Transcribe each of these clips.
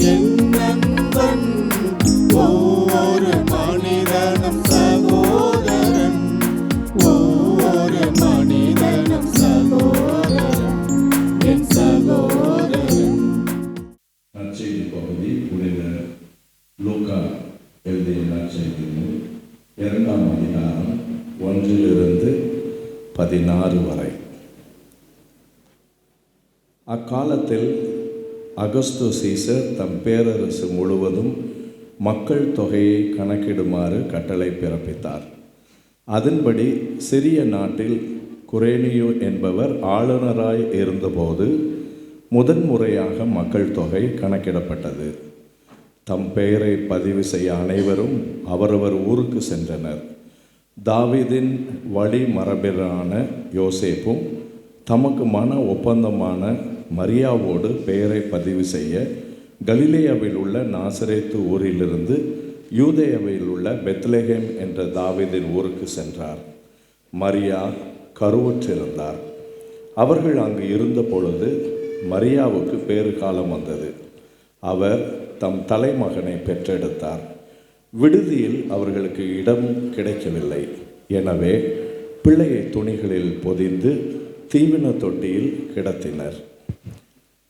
என் நண்பன் ஒவ்வொரு மனிதனும் சகோதரன், ஒவ்வொரு மனிதனும் சகோதரன், என் சகோதரன். நற்செய்தி பகுதி புனித லூக்கா எழுதிய நற்செய்தி நூல் 2ஆம் அதிகாரம் 1 to 16 வரை. அக்காலத்தில் அகஸ்து சீசர் தம் பேரரசு முழுவதும் மக்கள் தொகையை கணக்கிடுமாறு கட்டளை பிறப்பித்தார். அதன்படி சிறிய நாட்டில் குரேனியோ என்பவர் ஆளுநராய் இருந்தபோது முதன்முறையாக மக்கள் தொகை கணக்கிடப்பட்டது. தம் பெயரை பதிவு செய்ய அனைவரும் அவரவர் ஊருக்கு சென்றனர். தாவீதின் வழி மரபினரான யோசேப்பும் தமக்கு மன ஒப்பந்தமான மரியாவோடு பெயரை பதிவு செய்ய கலிலேயாவில் உள்ள நாசரேத்து ஊரிலிருந்து யூதேயாவில் உள்ள பெத்லெகேம் என்ற தாவீதின் ஊருக்கு சென்றார். மரியா கருவுற்றிருந்தார். அவர்கள் அங்கு இருந்த பொழுது மரியாவுக்கு பேறு காலம் வந்தது. அவர் தம் தலைமகனை பெற்றெடுத்தார். விடுதியில் அவர்களுக்கு இடம் கிடைக்கவில்லை. எனவே பிள்ளையை துணிகளில் பொதிந்து தீவின தொட்டியில் கிடத்தினர்.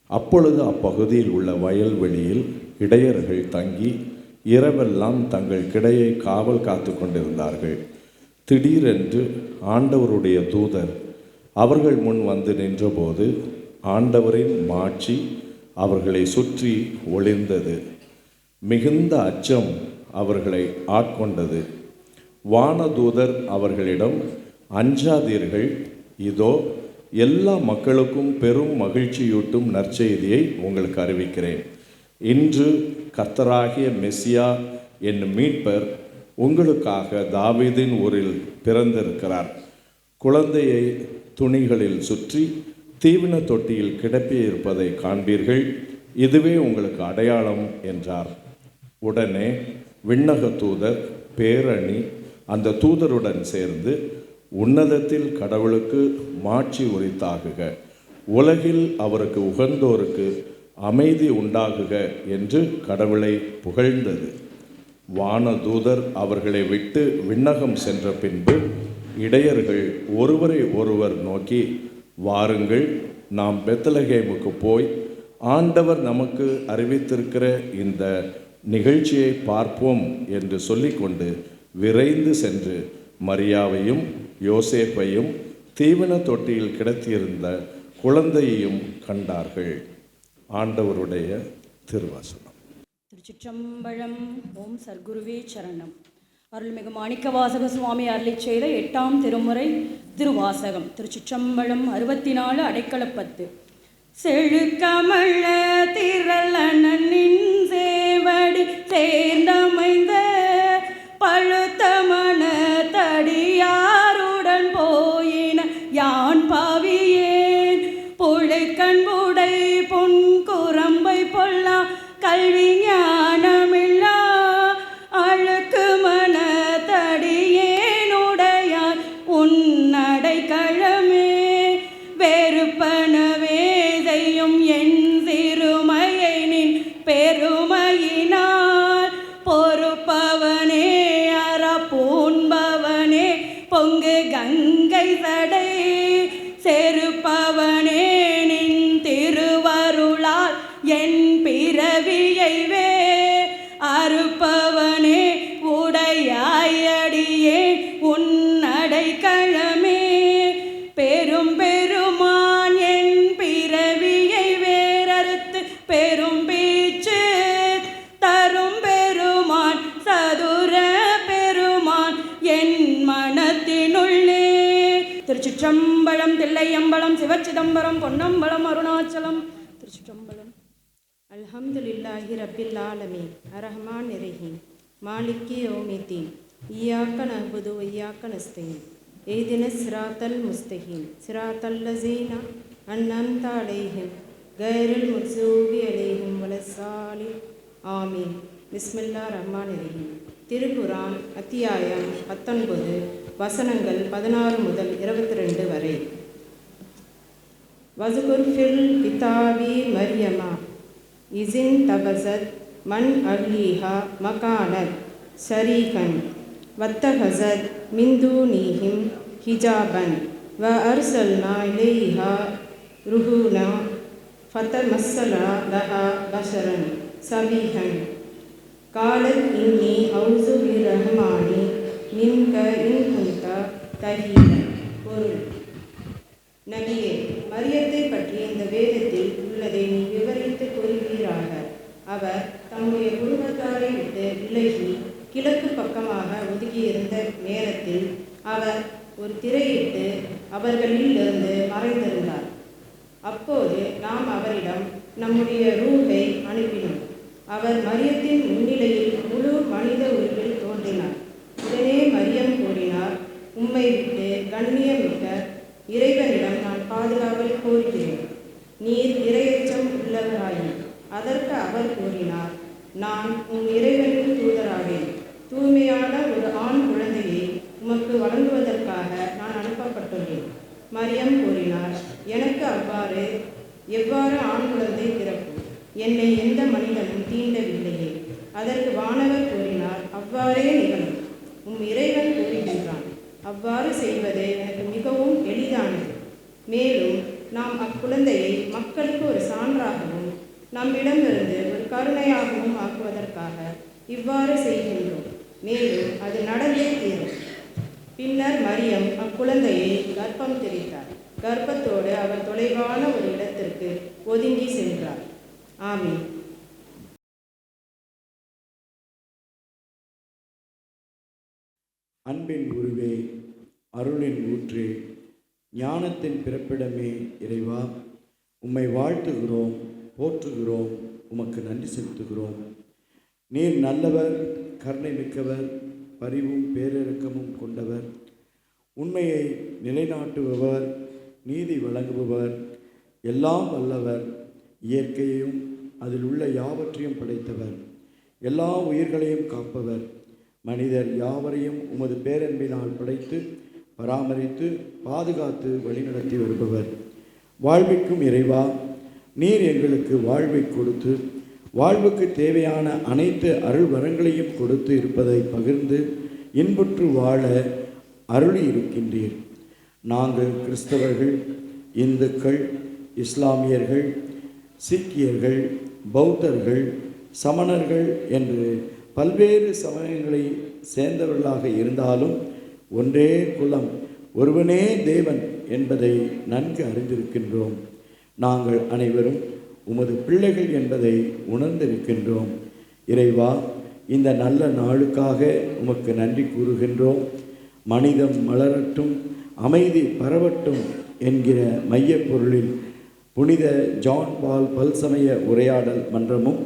அப்பொழுது அப்பகுதியில் உள்ள வயல்வெளியில் இடையர்கள் தங்கி இரவெல்லாம் தங்கள் கிடையை காவல் காத்து கொண்டிருந்தார்கள். திடீரென்று ஆண்டவருடைய தூதர் அவர்கள் முன் வந்து நின்றபோது ஆண்டவரின் மாட்சி அவர்களை சுற்றி ஒளிர்ந்தது. மிகுந்த அச்சம் அவர்களை ஆட்கொண்டது. வானதூதர் அவர்களிடம், அஞ்சாதீர்கள், இதோ எல்லா மக்களுக்கும் பெரும் மகிழ்ச்சியூட்டும் நற்செய்தியை உங்களுக்கு அறிவிக்கிறேன். இன்று கர்த்தராகிய மெசியா என்னும் மீட்பர் உங்களுக்காக தாவீதின் ஊரில் பிறந்திருக்கிறார். குழந்தையை துணிகளில் சுற்றி தீவின தொட்டியில் கிடப்பியிருப்பதை காண்பீர்கள். இதுவே உங்களுக்கு அடையாளம் என்றார். உடனே விண்ணக தூதர் பேரணி அந்த தூதருடன் சேர்ந்து, உன்னதத்தில் கடவுளுக்கு மாட்சி உரித்தாகுக, உலகில் அவருக்கு உகந்தோருக்கு அமைதி உண்டாகுக என்று கடவுளை புகழ்ந்தது. வானதூதர் அவர்களை விட்டு விண்ணகம் சென்ற பின்பு இடையர்கள் ஒருவரை ஒருவர் நோக்கி, வாருங்கள், நாம் பெத்லகேமுக்கு போய் ஆண்டவர் நமக்கு அறிவித்திருக்கிற இந்த நிகழ்ச்சியை பார்ப்போம் என்று சொல்லிக்கொண்டு விரைந்து சென்று மரியாவையும் யோசேப்பையும் தீவன தொட்டியில் கிடத்தியிருந்த குழந்தையையும் கண்டார்கள். ஆண்டவருடைய திருவசனம். திருச்சிற்றம்பலம். ஓம் சர்க்குருவே சரணம். அருள்மிகு மாணிக்கவாசக சுவாமி அருளி செய்த 8ஆம் திருமுறை திருவாசகம். திருச்சிற்றம்பலம். 64 அடைக்கலப்பத்து. செழுக்கமள்ள திரளனின் சேவடி சேர்ந்தமைந்த பழுத்தமண தடியாருடன் போயின யான் பாவியேன். புழைக்கண்புடை பொன் குரம்பை பொல்லா கல்வி ஞானமில்லா அழுக்கு மன தடியேனுடையார் உன்னடை கழமே. வெறுப்பனவே செய்யும் என் சிறுமையை நின் பெருமையினால் பொறுப்பவனே அறப்பூன்பவனே பொங்கு கங்கை சடை செருப்பவனே நின் திருவருளால் என் பிறவியை வே அறுப்பவனே உடையாயடியே உன்னடை கழமே. பெரும் பெருமான் என் பிறவியை வேறறுத்து பெரும் பீச்சு தரும் பெருமான் சதுர பெருமான் என் மனத்தினுள்ளே. திருச்சிற்றம்பலம். தில்லையம்பலம். சிவச்சிதம்பரம். பொன்னம்பலம். அருணாச்சலம். திருச்சிற்றம்பலம். அல்ஹம்துலில்லாஹி ரப்பில் ஆலமீன் அரஹ்மான் இரஹீம் மாலிக்கி யௌமித்தீன் இய்யாக நஅ்புது வ இய்யாக நஸ்தஈன் இஹ்தினஸ் ஸிராத்தல் முஸ்தகீம் ஸிராத்தல் லஸீன அன்அம்த அலைஹிம் கைரில் மக்ஸூபி அலைஹிம் வலஸ்ஸாலின் ஆமீன். பிஸ்மில்லாஹிர் ரஹ்மானிர் ரஹீம். திருக்குர்ஆன் அத்தியாயம் 19 வசனங்கள் 16 முதல் 22 வரை. வஸ்குர் ஃபில் கிதாபி மரியமா إذن تبست من أهلها مكانا شريكا واتخذت من دونهم حجابا وأرسلنا إليها روحنا فتمثل لها بشرا سويا قالت إني أعوذ بالرحمن منك إن كنت تقيا. பொருள்: நபியே, மரியத்தை பற்றி இந்த வேதத்தில் உள்ளதை நீ விவரித்து கூறுவீராக. அவர் தம்முடைய குடும்பத்தாரை விட்டு விலகி கிழக்கு பக்கமாக ஒதுக்கியிருந்த நேரத்தில் அவர் ஒரு திரையிட்டு அவர்களிலிருந்து மறைந்திருந்தார். அப்போது நாம் அவரிடம் நம்முடைய ரூஹை அனுப்பினோம். அவர் மரியத்தின் முன்னிலையில் முழு மனித உருவில் தோன்றினார். உடனே மரியம் கூறினார், உம்மை விட்டு கண்ணியமிக்க இறைவனிடம் நான் பாதுகாவல் கோருகிறேன். நீர் இறையச்சம் உள்ளவராயின். அதற்கு அவர் கூறினார், நான் உம் இறைவனின் தூதராவேன். தூய்மையான ஒரு ஆண் குழந்தையை உமக்கு வழங்குவதற்காக நான் அனுப்பப்பட்டுள்ளேன். மரியம் கூறினார், எனக்கு எவ்வாறு ஆண் குழந்தை பிறக்கும்? என்னை எந்த மனிதனும் தீண்டவில்லையே. அதற்கு வானவர் கூறினார், அவ்வாறே நிகழும். உம் இறைவன் கூறுகின்றான், அவ்வாறு செய்வது எனக்கு மிகவும் எளிதானது. மேலும் நாம் அக்குழந்தையை மக்களுக்கு ஒரு சான்றாகவும் நம்மிடமிருந்து ஒரு கருணையாகவும் ஆக்குவதற்காக இவ்வாறு செய்கின்றோம். மேலும் அது நடந்தே தீரும். பின்னர் மரியம் அக்குழந்தையை கர்ப்பம் தெரித்தார். கர்ப்பத்தோடு அவர் தொலைவான ஒரு இடத்திற்கு ஒதுங்கி சென்றார். ஆமீன். அன்பின் உருவே, அருளின் ஊற்றே, ஞானத்தின் பிறப்பிடமே இறைவா, உம்மை வாழ்த்துகிறோம், போற்றுகிறோம், உமக்கு நன்றி செலுத்துகிறோம். நீர் நல்லவர், கருணை மிக்கவர், பரிவும் பேரிரக்கமும் கொண்டவர், உண்மையை நிலைநாட்டுபவர், நீதி வழங்குபவர், எல்லாம் வல்லவர், இயற்கையையும் அதில் உள்ள யாவற்றையும் படைத்தவர், எல்லா உயிர்களையும் காப்பவர், மனிதர் யாவரையும் உமது பேரன்பினால் படைத்து பராமரித்து பாதுகாத்து வழிநடத்தி வருபவர். வாழ்விக்கும் இறைவா, நீர் எங்களுக்கு வாழ்வை கொடுத்து வாழ்வுக்கு தேவையான அனைத்து அருள் வரங்களையும் கொடுத்து இருப்பதை பகிர்ந்து இன்புற்று வாழ அருளி இருக்கின்றீர். நாங்கள் கிறிஸ்தவர்கள், இந்துக்கள், இஸ்லாமியர்கள், சீக்கியர்கள், பௌத்தர்கள், சமணர்கள் என்று பல்வேறு சமயங்களை சேர்ந்தவர்களாக இருந்தாலும் ஒன்றே குலம், ஒருவனே தேவன் என்பதை நன்கு அறிந்திருக்கின்றோம். நாங்கள் அனைவரும் உமது பிள்ளைகள் என்பதை உணர்ந்திருக்கின்றோம். இறைவா, இந்த நல்ல நாளுக்காக உமக்கு நன்றி கூறுகின்றோம். மனிதம் மலரட்டும், அமைதி பரவட்டும் என்கிற மையப் பொருளில் புனித ஜான் பால் பல்சமய உரையாடல் மன்றமும்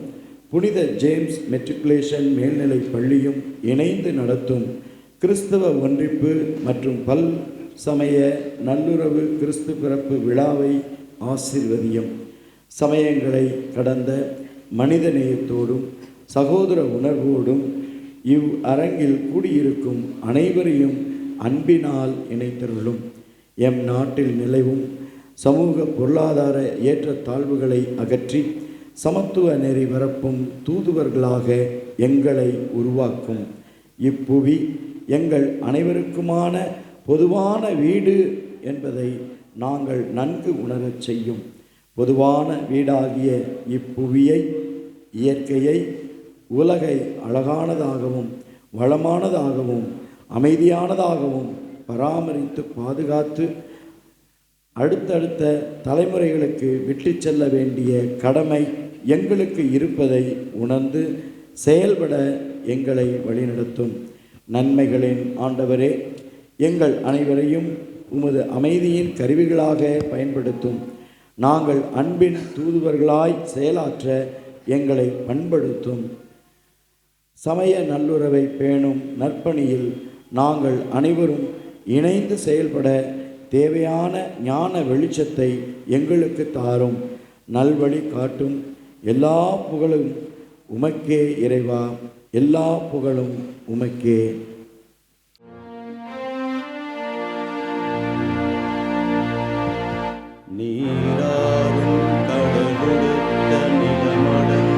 புனித ஜேம்ஸ் மெட்ரிகுலேஷன் மேல்நிலை பள்ளியும் இணைந்து நடத்தும் கிறிஸ்தவ ஒன்றிப்பு மற்றும் பல் சமய நல்லுறவு கிறிஸ்து பிறப்பு விழாவை ஆசீர்வதியும். சமயங்களை கடந்த மனித நேயத்தோடும் சகோதர உணர்வோடும் இவ் அரங்கில் கூடியிருக்கும் அனைவரையும் அன்பினால் இணைத்தருளும். எம் நாட்டில் நிலவும் சமூக பொருளாதார ஏற்றத்தாழ்வுகளை அகற்றி சமத்துவ நெறி வரப்பும் தூதுவர்களாக எங்களை உருவாக்கும். இப்புவி எங்கள் அனைவருக்குமான பொதுவான வீடு என்பதை நாங்கள் நன்கு உணரச் செய்யும். பொதுவான வீடாகிய இப்புவியை, இயற்கையை, உலகை அழகானதாகவும் வளமானதாகவும் அமைதியானதாகவும் பராமரித்து பாதுகாத்து அடுத்தடுத்த தலைமுறைகளுக்கு விட்டு செல்ல வேண்டிய கடமை எங்களுக்கு இருப்பதை உணர்ந்து செயல்பட எங்களை வழிநடத்தும். நன்மைகளின் ஆண்டவரே, எங்கள் அனைவரையும் உமது அமைதியின் கருவிகளாக பயன்படுத்தும். நாங்கள் அன்பின் தூதுவர்களாய் செயலாற்ற எங்களை பண்படுத்தும். சமய நல்லுறவை பேணும் நற்பணியில் நாங்கள் அனைவரும் இணைந்து செயல்பட தேவையான ஞான வெளிச்சத்தை எங்களுக்கு தாரும். நல்வழி காட்டும். எல்லா புகழும் உமக்கே இறைவா, எல்லா புகழும் உமக்கே. நீராறும் கடலொடுத்த நிலமடல்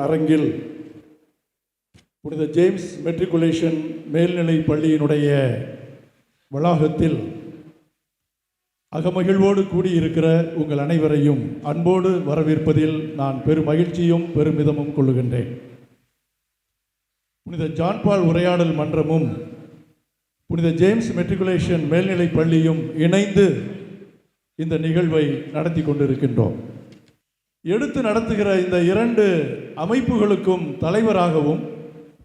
அரங்கில் புனித ஜேம்ஸ் மெட்ரிகுலேஷன் மேல்நிலை பள்ளியினுடைய வளாகத்தில் அகமகிழ்வோடு கூடியிருக்கிற உங்கள் அனைவரையும் அன்போடு வரவேற்பதில் நான் பெரும் மகிழ்ச்சியும் பெருமிதமும் கொள்ளுகின்றேன். புனித ஜான் பால் உரையாடல் மன்றமும் புனித ஜேம்ஸ் மெட்ரிகுலேஷன் மேல்நிலை பள்ளியும் இணைந்து இந்த நிகழ்வை நடத்தி கொண்டிருக்கின்றோம். எடுத்து நடத்துகிற இந்த இரண்டு அமைப்புகளுக்கும் தலைவராகவும்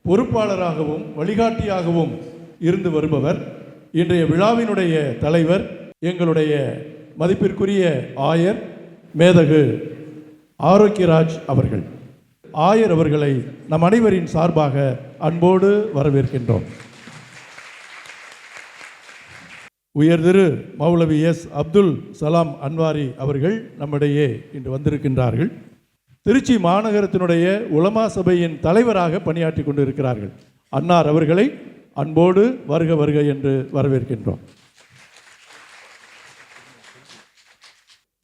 பொறுப்பாளராகவும் வழிகாட்டியாகவும் இருந்து வருபவர் இன்றைய விழாவினுடைய தலைவர் எங்களுடைய மதிப்பிற்குரிய ஆயர் மேதகு ஆரோக்கியராஜ் அவர்கள். ஆயர் அவர்களை நம் அனைவரின் சார்பாக அன்போடு வரவேற்கின்றோம். உயர்திரு மௌலவி எஸ் அப்துல் சலாம் அன்வாரி அவர்கள் நம்மிடையே இன்று வந்திருக்கின்றார்கள். திருச்சி மாநகரத்தினுடைய உலமா சபையின் தலைவராக பணியாற்றி கொண்டிருக்கிறார்கள். அன்னார் அவர்களை அன்போடு வருக வருக என்று வரவேற்கின்றோம்.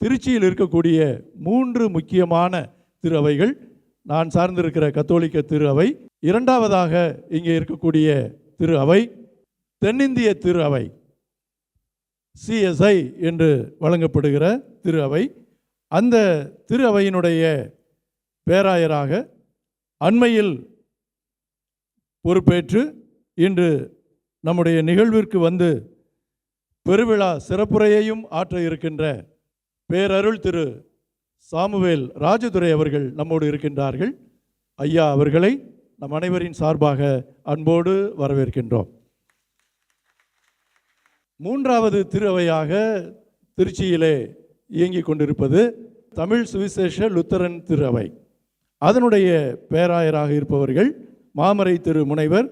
திருச்சியில் இருக்கக்கூடிய 3 முக்கியமான திரு அவைகள், நான் சார்ந்திருக்கிற கத்தோலிக்க திரு அவை, இரண்டாவதாக இங்கே இருக்கக்கூடிய திரு அவை தென்னிந்திய திரு அவை, CSI என்று வழங்கப்படுகிற திரு அவை. அந்த திரு அவையினுடைய பேராயராக அண்மையில் பொறுப்பேற்று இன்று நம்முடைய நிகழ்விற்கு வந்து பெருவிழா சிறப்புரையையும் ஆற்ற இருக்கின்ற பேரருள் திரு சாமுவேல் ராஜதுரை அவர்கள் நம்மோடு இருக்கின்றார்கள். ஐயா அவர்களை நம் அனைவரின் சார்பாக அன்போடு வரவேற்கின்றோம். மூன்றாவது திரு அவையாக திருச்சியிலே இயங்கிக் கொண்டிருப்பது தமிழ் சுவிசேஷ லுத்தரன் திரு அவை. அதனுடைய பேராயராக இருப்பவர்கள் மாமரை திரு முனைவர்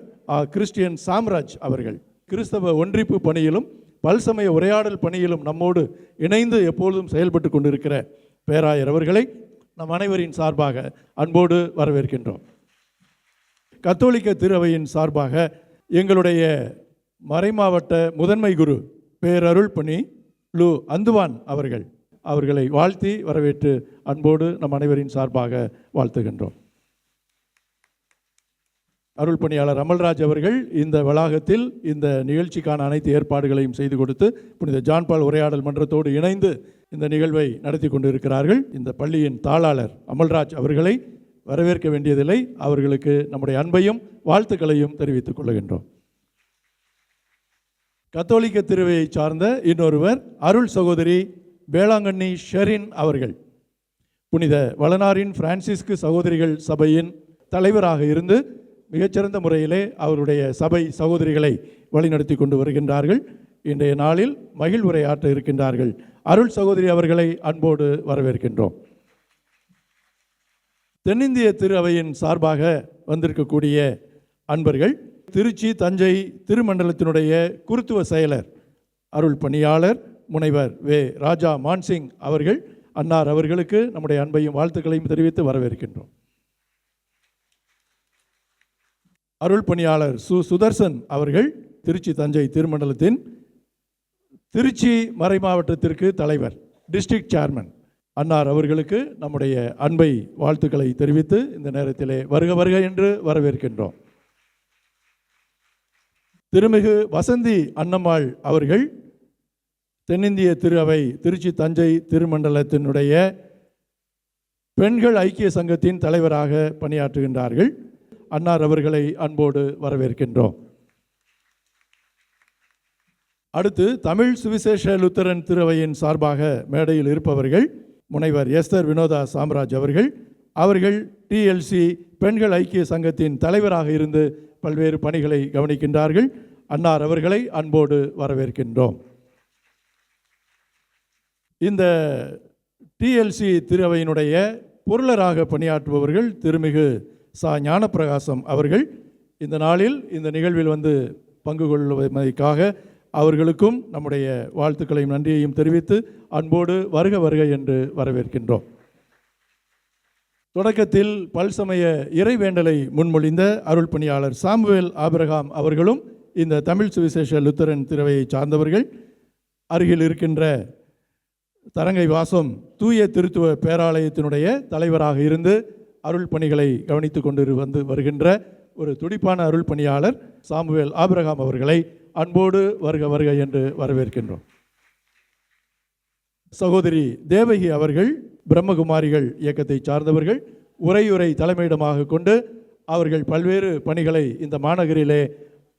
கிறிஸ்டியன் சாம்ராஜ் அவர்கள். கிறிஸ்தவ ஒன்றிப்பு பணியிலும் பல்சமய உரையாடல் பணியிலும் நம்மோடு இணைந்து எப்பொழுதும் செயல்பட்டு கொண்டிருக்கிற பேராயர் அவர்களை நம் அனைவரின் சார்பாக அன்போடு வரவேற்கின்றோம். கத்தோலிக்க திருவையின் சார்பாக எங்களுடைய மறைமாவட்ட முதன்மை குரு பேரருள் பணி லு அந்துவான் அவர்களை வாழ்த்தி வரவேற்று அன்போடு நம் அனைவரின் சார்பாக வாழ்த்துகின்றோம். அருள் பணியாளர் அமல்ராஜ் அவர்கள் இந்த வளாகத்தில் இந்த நிகழ்ச்சிக்கான அனைத்து ஏற்பாடுகளையும் செய்து கொடுத்து புனித ஜான் பால் உரையாடல் மன்றத்தோடு இணைந்து இந்த நிகழ்வை நடத்தி கொண்டிருக்கிறார்கள். இந்த பள்ளியின் தாளாளர் அமல்ராஜ் அவர்களை வரவேற்க வேண்டியதில்லை. அவர்களுக்கு நம்முடைய அன்பையும் வாழ்த்துக்களையும் தெரிவித்துக் கொள்கின்றோம். கத்தோலிக்க திருவையை சார்ந்த இன்னொருவர் அருள் சகோதரி வேளாங்கண்ணி ஷெரின் அவர்கள். புனித வளனாரின் பிரான்சிஸ்கு சகோதரிகள் சபையின் தலைவராக இருந்து மிகச்சிறந்த முறையிலே அவருடைய சபை சகோதரிகளை வழிநடத்தி கொண்டு வருகின்றார்கள். இன்றைய நாளில் மகிழ்வுரை ஆற்ற இருக்கின்றார்கள். அருள் சகோதரி அவர்களை அன்போடு வரவேற்கின்றோம். தென்னிந்திய திரு அவையின் சார்பாக வந்திருக்கக்கூடிய அன்பர்கள் திருச்சி தஞ்சை திருமண்டலத்தினுடைய குருத்துவ செயலர் அருள் பணியாளர் முனைவர் வே ராஜா மான்சிங் அவர்கள். அன்னார் அவர்களுக்கு நம்முடைய அன்பையும் வாழ்த்துக்களையும் தெரிவித்து வரவேற்கின்றோம். அருள் பணியாளர் சுதர்சன் அவர்கள் திருச்சி தஞ்சை திருமண்டலத்தின் திருச்சி மறை மாவட்டத்திற்கு தலைவர், டிஸ்ட்ரிக்ட் சேர்மன். அன்னார் அவர்களுக்கு நம்முடைய அன்பை வாழ்த்துக்களை தெரிவித்து இந்த நேரத்திலே வருக வருக என்று வரவேற்கின்றோம். திருமிகு வசந்தி அன்னம்மாள் அவர்கள் தென்னிந்திய திரு அவை திருச்சி தஞ்சை திருமண்டலத்தினுடைய பெண்கள் ஐக்கிய சங்கத்தின் தலைவராக பணியாற்றுகின்றார்கள். அன்னார் அவர்களை அன்போடு வரவேற்கின்றோம். அடுத்து தமிழ் சுவிசேஷ லுத்தரன் திருவையின் சார்பாக மேடையில் இருப்பவர்கள் முனைவர் எஸ்தர் வினோதா சாம்ராஜ் அவர்கள் TLC பெண்கள் ஐக்கிய சங்கத்தின் தலைவராக இருந்து பல்வேறு பணிகளை கவனிக்கின்றார்கள். அன்னார் அவர்களை அன்போடு வரவேற்கின்றோம். இந்த TLC திருவையினுடைய பொருளராக பணியாற்றுபவர்கள் திருமிகு ஞானப்பிரகாசம் அவர்கள். இந்த நாளில் இந்த நிகழ்வில் வந்து பங்கு கொள்வதற்காக அவர்களுக்கும் நம்முடைய வாழ்த்துக்களையும் நன்றியையும் தெரிவித்து அன்போடு வருக வருக என்று வரவேற்கின்றோம். தொடக்கத்தில் பல்சமய இறைவேண்டலை முன்மொழிந்த அருள் பணியாளர் சாமுவேல் ஆபிரகாம் அவர்களும் இந்த தமிழ் சுவிசேஷ லுத்தரன் திருவையை சார்ந்தவர்கள். அருகில் இருக்கின்ற தரங்கை வாசம் தூய திருத்துவ பேராலயத்தினுடைய தலைவராக இருந்து அருள் பணிகளை கவனித்து கொண்டு வருகின்ற ஒரு துடிப்பான அருள் பணியாளர் சாமுவேல் ஆபிரகாம் அவர்களை அன்போடு வருக வருக என்று வரவேற்கின்றோம். சகோதரி தேவகி அவர்கள் பிரம்மகுமாரிகள் இயக்கத்தை சார்ந்தவர்கள். உரையுரை தலைமையிடமாக கொண்டு அவர்கள் பல்வேறு பணிகளை இந்த மாநகரிலே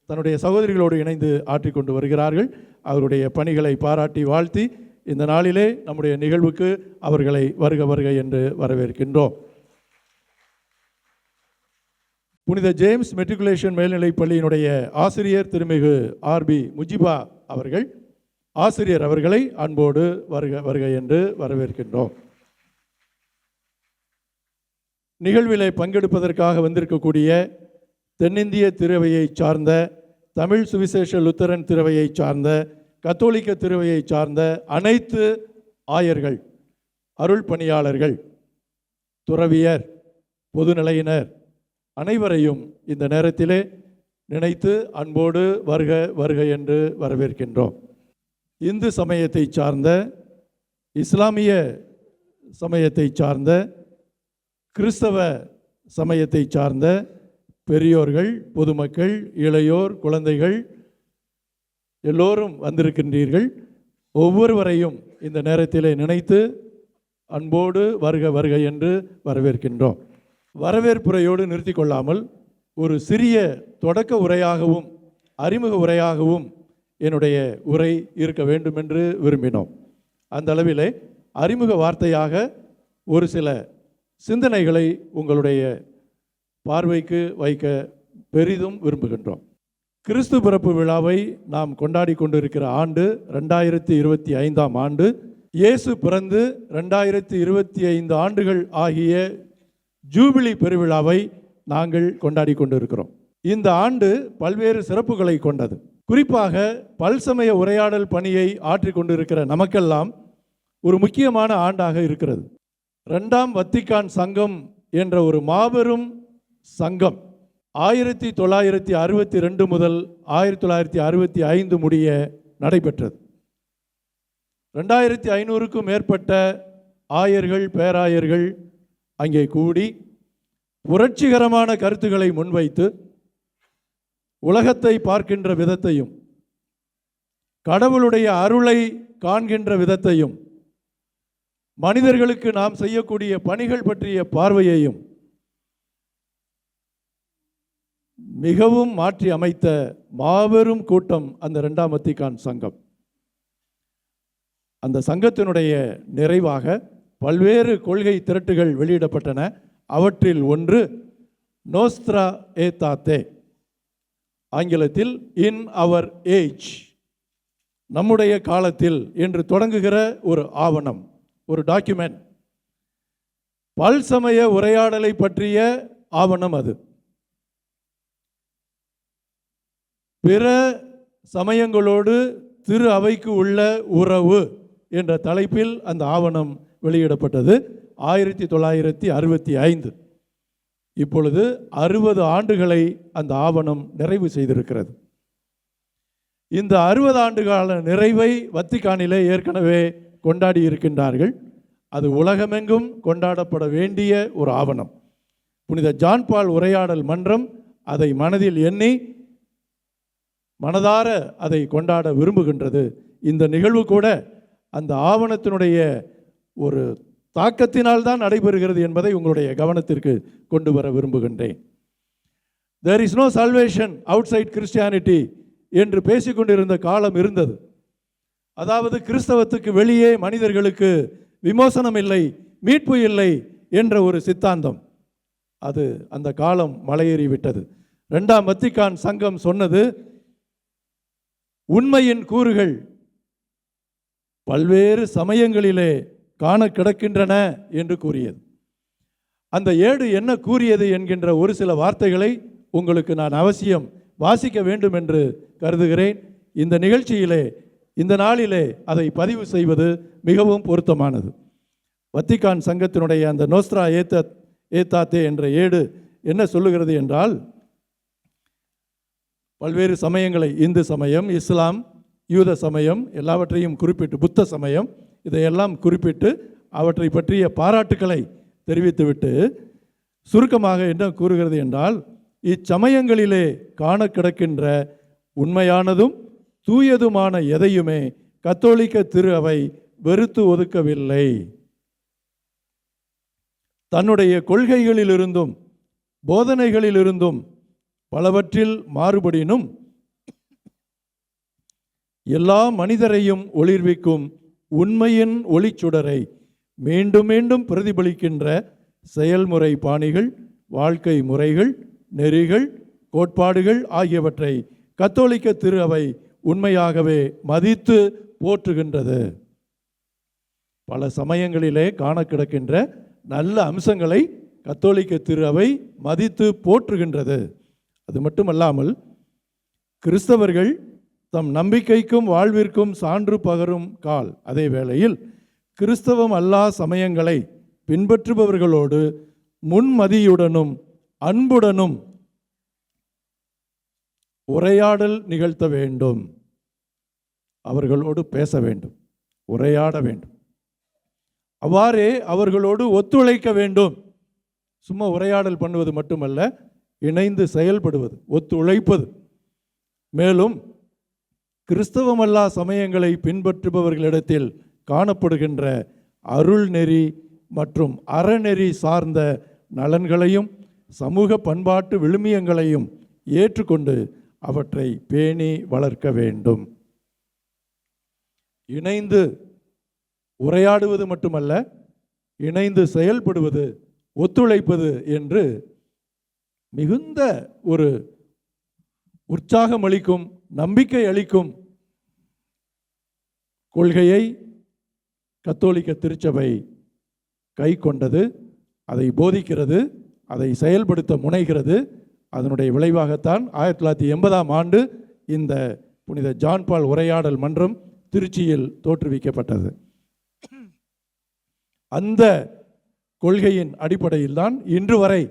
தன்னுடைய சகோதரிகளோடு இணைந்து ஆற்றிக்கொண்டு வருகிறார்கள். அவருடைய பணிகளை பாராட்டி வாழ்த்தி இந்த நாளிலே நம்முடைய நிகழ்வுக்கு அவர்களை வருக வருக என்று வரவேற்கின்றோம். புனித ஜேம்ஸ் மெட்ரிகுலேஷன் மேல்நிலைப் பள்ளியினுடைய ஆசிரியர் திருமிகு ஆர்பி முஜிபா அவர்கள், ஆசிரியர் அவர்களை அன்போடு வருக வருக என்று வரவேற்கின்றோம். நிகழ்விலே பங்கெடுப்பதற்காக வந்திருக்கக்கூடிய தென்னிந்திய திருவையை சார்ந்த, தமிழ் சுவிசேஷ லுத்தரன் திருவையை சார்ந்த, கத்தோலிக்க திருவையை சார்ந்த அனைத்து ஆயர்கள், அருள் பணியாளர்கள், துறவியர், பொதுநிலையினர் அனைவரையும் இந்த நேரத்திலே நினைத்து அன்போடு வருக வருக என்று வரவேற்கின்றோம். இந்து சமயத்தை சார்ந்த, இஸ்லாமிய சமயத்தை சார்ந்த, கிறிஸ்தவ சமயத்தை சார்ந்த பெரியோர்கள், பொதுமக்கள், இளையோர், குழந்தைகள் எல்லோரும் வந்திருக்கின்றீர்கள். ஒவ்வொருவரையும் இந்த நேரத்திலே நினைத்து அன்போடு வருக வருக என்று வரவேற்கின்றோம். வரவேற்புரையோடு நிறுத்தி கொள்ளாமல் ஒரு சிறிய தொடக்க உரையாகவும் அறிமுக உரையாகவும் என்னுடைய உரை இருக்க வேண்டும் என்று விரும்பினோம். அந்த அளவிலே அறிமுக வார்த்தையாக ஒரு சில சிந்தனைகளை உங்களுடைய பார்வைக்கு வைக்க பெரிதும் விரும்புகின்றோம். கிறிஸ்து பிறப்பு விழாவை நாம் கொண்டாடி கொண்டிருக்கிற ஆண்டு 2025 ஆண்டு. இயேசு பிறந்து 2025 ஆண்டுகள் ஆகிய ஜூபிலி பெருவிழாவை நாங்கள் கொண்டாடி கொண்டிருக்கிறோம். இந்த ஆண்டு பல்வேறு சிறப்புகளை கொண்டது. குறிப்பாக பல்சமய உரையாடல் பணியை ஆற்றிக் கொண்டிருக்கிற நமக்கெல்லாம் ஒரு முக்கியமான ஆண்டாக இருக்கிறது. 2ஆம் வத்திக்கான் சங்கம் என்ற ஒரு மாபெரும் சங்கம் 1962 முதல் 1965 முடிய நடைபெற்றது. 2500க்கும் மேற்பட்ட ஆயர்கள், பேராயர்கள் அங்கே கூடி புரட்சிகரமான கருத்துக்களை முன்வைத்து உலகத்தை பார்க்கின்ற விதத்தையும், கடவுளுடைய அருளை காண்கின்ற விதத்தையும், மனிதர்களுக்கு நாம் செய்யக்கூடிய பணிகள் பற்றிய பார்வையையும் மிகவும் மாற்றி அமைத்த மாபெரும் கூட்டம் அந்த 2ஆம் வத்திக்கான் சங்கம். அந்த சங்கத்தினுடைய நிறைவாக பல்வேறு கொள்கை திரட்டுகள் வெளியிடப்பட்டன. அவற்றில் ஒன்று நோஸ்ட்ரா ஏதாத்தே, ஆங்கிலத்தில் இன் அவர் ஏஜ், நம்முடைய காலத்தில் என்று தொடங்குகிற ஒரு ஆவணம், ஒரு டாக்குமெண்ட். பல்சமய உரையாடலை பற்றிய ஆவணம் அது. பிற சமயங்களோடு திரு அவைக்கு உள்ள உறவு என்ற தலைப்பில் அந்த ஆவணம் வெளியிடப்பட்டது 1965. இப்பொழுது 60 ஆண்டுகளை அந்த ஆவணம் நிறைவு செய்திருக்கிறது. இந்த 60 ஆண்டுகால நிறைவை வத்திக்கானிலே ஏற்கனவே கொண்டாடி இருக்கின்றார்கள். அது உலகமெங்கும் கொண்டாடப்பட வேண்டிய ஒரு ஆவணம். புனித ஜான் பால் உரையாடல் மன்றம் அதை மனதில் எண்ணி மனதார அதை கொண்டாட விரும்புகின்றது. இந்த நிகழ்வு கூட அந்த ஆவணத்தினுடைய ஒரு தாக்கத்தினால் தான் நடைபெறுகிறது என்பதை உங்களுடைய கவனத்திற்கு கொண்டு வர விரும்புகின்றேன். There is no salvation outside Christianity என்று பேசிக்கொண்டிருந்த காலம் இருந்தது. அதாவது கிறிஸ்தவத்துக்கு வெளியே மனிதர்களுக்கு விமோசனம் இல்லை, மீட்பு இல்லை என்ற ஒரு சித்தாந்தம். அது அந்த காலம் மலையேறிவிட்டது. 2ஆம் வத்திக்கான் சங்கம் சொன்னது, உண்மையின் கூறுகள் பல்வேறு சமயங்களிலே காண கிடக்கின்றன என்று கூறியது. அந்த ஏடு என்ன கூறியது என்கின்ற ஒரு சில வார்த்தைகளை உங்களுக்கு நான் அவசியம் வாசிக்க வேண்டும் என்று கருதுகிறேன். இந்த நிகழ்ச்சியிலே, இந்த நாளிலே அதை பதிவு செய்வது மிகவும் பொருத்தமானது. வத்திக்கான் சங்கத்தினுடைய அந்த நோஸ்ட்ரா ஏதாத்தே என்ற ஏடு என்ன சொல்லுகிறது என்றால், பல்வேறு சமயங்களை, இந்து சமயம், இஸ்லாம், யூத சமயம் எல்லாவற்றையும் குறிப்பிட்டு, புத்த சமயம் இதையெல்லாம் குறிப்பிட்டு அவற்றை பற்றிய பாராட்டுக்களை தெரிவித்துவிட்டு சுருக்கமாக என்ன கூறுகிறது என்றால், இச்சமயங்களிலே காண கிடக்கின்ற உண்மையானதும் தூயதுமான எதையுமே கத்தோலிக்க திரு அவை வெறுத்து ஒதுக்கவில்லை. தன்னுடைய கொள்கைகளிலிருந்தும் போதனைகளிலிருந்தும் பலவற்றில் மாறுபடினும் எல்லா மனிதரையும் ஒளிர்விக்கும் உண்மையின் ஒளிச்சுடரை மீண்டும் மீண்டும் பிரதிபலிக்கின்ற செயல்முறை பாணிகள், வாழ்க்கை முறைகள், நெறிகள், கோட்பாடுகள் ஆகியவற்றை கத்தோலிக்க திரு அவை உண்மையாகவே மதித்து போற்றுகின்றது. பல சமயங்களிலே காண கிடக்கின்ற நல்ல அம்சங்களை கத்தோலிக்க திரு அவை மதித்து போற்றுகின்றது. அது மட்டுமல்லாமல் கிறிஸ்தவர்கள் தம் நம்பிக்கைக்கும் வாழ்விற்கும் சான்று பகரும் கால், அதே வேளையில் கிறிஸ்தவம் அல்லா சமயங்களை பின்பற்றுபவர்களோடு முன்மதியுடனும் அன்புடனும் உரையாடல் நிகழ்த்த வேண்டும். அவர்களோடு பேச வேண்டும், உரையாட வேண்டும். அவ்வாறே அவர்களோடு ஒத்துழைக்க வேண்டும். சும்மா உரையாடல் பண்ணுவது மட்டுமல்ல, இணைந்து செயல்படுவது, ஒத்துழைப்பது. மேலும் கிறிஸ்தவமல்லா சமயங்களை பின்பற்றுபவர்களிடத்தில் காணப்படுகின்ற அருள் நெறி மற்றும் அறநெறி சார்ந்த நலன்களையும் சமூக பண்பாட்டு விழுமியங்களையும் ஏற்றுக்கொண்டு அவற்றை பேணி வளர்க்க வேண்டும். இணைந்து உரையாடுவது மட்டுமல்ல, இணைந்து செயல்படுவது, ஒத்துழைப்பது என்று மிகுந்த ஒரு உற்சாகம் அளிக்கும், நம்பிக்கை அளிக்கும் கொள்கையை கத்தோலிக்க திருச்சபை கை கொண்டது, அதை போதிக்கிறது, அதை செயல்படுத்த முனைகிறது. அதனுடைய விளைவாகத்தான் 1980ஆம் ஆண்டு இந்த புனித ஜான் பால் உரையாடல் மன்றம் திருச்சியில் தோற்றுவிக்கப்பட்டது. அந்த கொள்கையின் அடிப்படையில் தான் இன்று வரை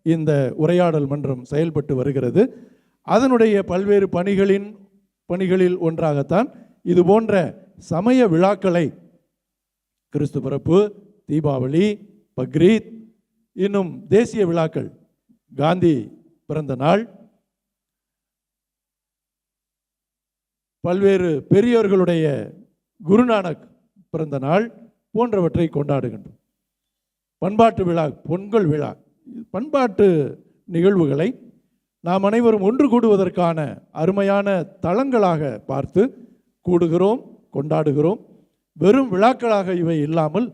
இந்த உரையாடல் மன்றம் செயல்பட்டு வருகிறது. அதனுடைய பல்வேறு பணிகளில் ஒன்றாகத்தான் இது போன்ற சமய விழாக்களை, கிறிஸ்து பிறப்பு, தீபாவளி, பக்ரீத், இன்னும் தேசிய விழாக்கள், காந்தி பிறந்த நாள், பல்வேறு பெரியோர்களுடைய குருநானக் பிறந்த நாள் போன்றவற்றை கொண்டாடுகின்றோம். பண்பாட்டு விழா, பொங்கல் விழா, பண்பாட்டு நிகழ்வுகளை நாம் அனைவரும் ஒன்று கூடுவதற்கான அருமையான தளங்களாக பார்த்து கூடுகிறோம், கொண்டாடுகிறோம். வெறும் விழாக்களாக இவை இல்லாமல்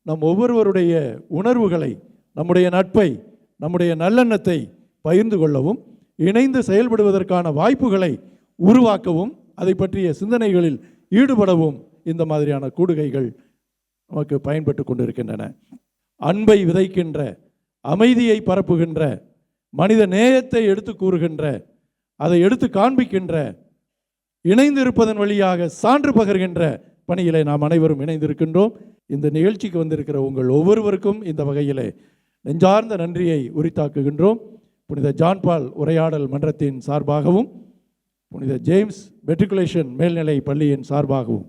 நம் ஒவ்வொருவருடைய உணர்வுகளை, நம்முடைய நட்பை, நம்முடைய நல்லெண்ணத்தை பகிர்ந்து கொள்ளவும், இணைந்து செயல்படுவதற்கான வாய்ப்புகளை உருவாக்கவும், அதை பற்றிய சிந்தனைகளில் ஈடுபடவும் இந்த மாதிரியான கூடுகைகள் நமக்கு பயன்பட்டு கொண்டிருக்கின்றன. அன்பை விதைக்கின்ற, அமைதியை பரப்புகின்ற, மனித நேயத்தை எடுத்து கூறுகின்ற, அதை எடுத்து காண்பிக்கின்ற, இணைந்து இருப்பதன் வழியாக சான்று பகர்கின்ற பணியிலே நாம் அனைவரும் இணைந்திருக்கின்றோம். இந்த நிகழ்ச்சிக்கு வந்திருக்கிற உங்கள் ஒவ்வொருவருக்கும் இந்த வகையிலே நெஞ்சார்ந்த நன்றியை உரித்தாக்குகின்றோம். புனித ஜான் பால் உரையாடல் மன்றத்தின் சார்பாகவும், புனித ஜேம்ஸ் மெட்ரிகுலேஷன் மேல்நிலை பள்ளியின் சார்பாகவும்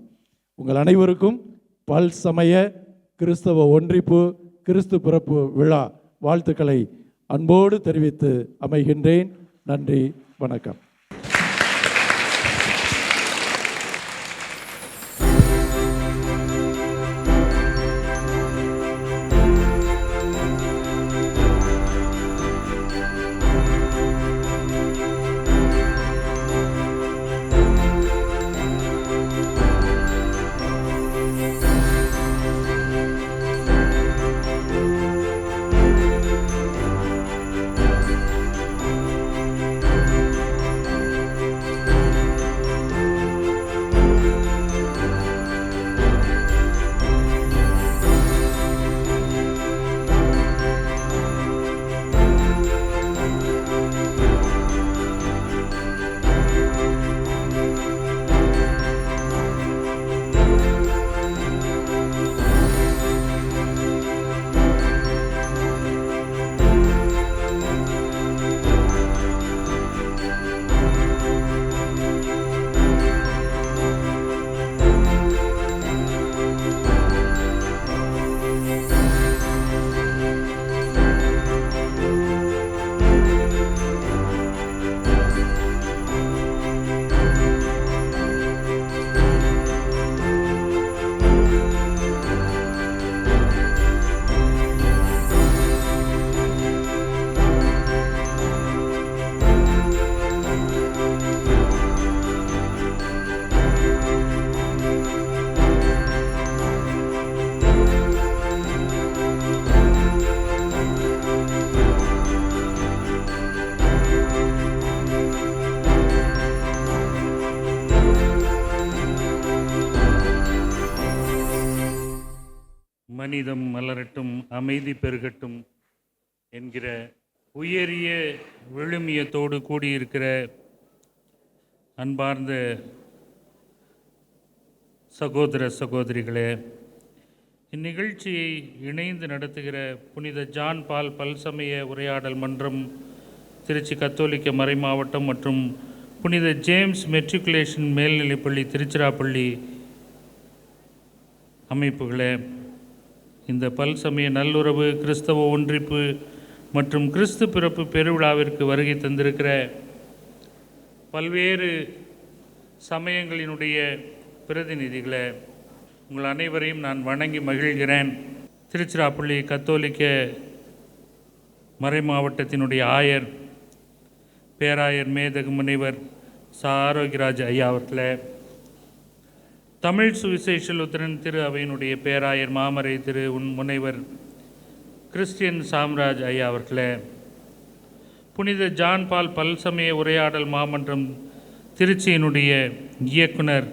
உங்கள் அனைவருக்கும் பல் சமய கிறிஸ்தவ ஒன்றிப்பு கிறிஸ்து பிறப்பு விழா வாழ்த்துக்களை அன்போடு தெரிவித்து அமைகின்றேன். நன்றி, வணக்கம். மனிதம் மலரட்டும், அமைதி பெருகட்டும் என்கிற உயரிய விழுமியத்தோடு கூடியிருக்கிற அன்பார்ந்த சகோதர சகோதரிகளே, இந்நிகழ்ச்சியை இணைந்து நடத்துகிற புனித ஜான் பால் பல்சமய உரையாடல் மன்றம் திருச்சி கத்தோலிக்க மறைமாவட்டம் மற்றும் புனித ஜேம்ஸ் மெட்ரிகுலேஷன் மேல்நிலைப்பள்ளி திருச்சிராப்பள்ளி அமைப்புகளே, இந்த பல்சமய நல்லுறவு கிறிஸ்தவ ஒன்றிப்பு மற்றும் கிறிஸ்து பிறப்பு பெருவிழாவிற்கு வருகை தந்திருக்கிற பல்வேறு சமயங்களினுடைய பிரதிநிதிகளே, உங்கள் அனைவரையும் நான் வணங்கி மகிழ்கிறேன். திருச்சிராப்பள்ளி கத்தோலிக்க மறைமாவட்டத்தினுடைய ஆயர் பேராயர் மேதகு முனைவர் ஆரோக்கியராஜ் ஐயா அவர்களே, தமிழ் சுவிசேஷ லுத்தரன் திரு அவையினுடைய பேராயர் மாமரை திரு முனைவர் கிறிஸ்டியன் சாம்ராஜ் ஐயா அவர்களே, புனித ஜான் பால் பல்சமய உரையாடல் மாமன்றம் திருச்சியினுடைய இயக்குனர்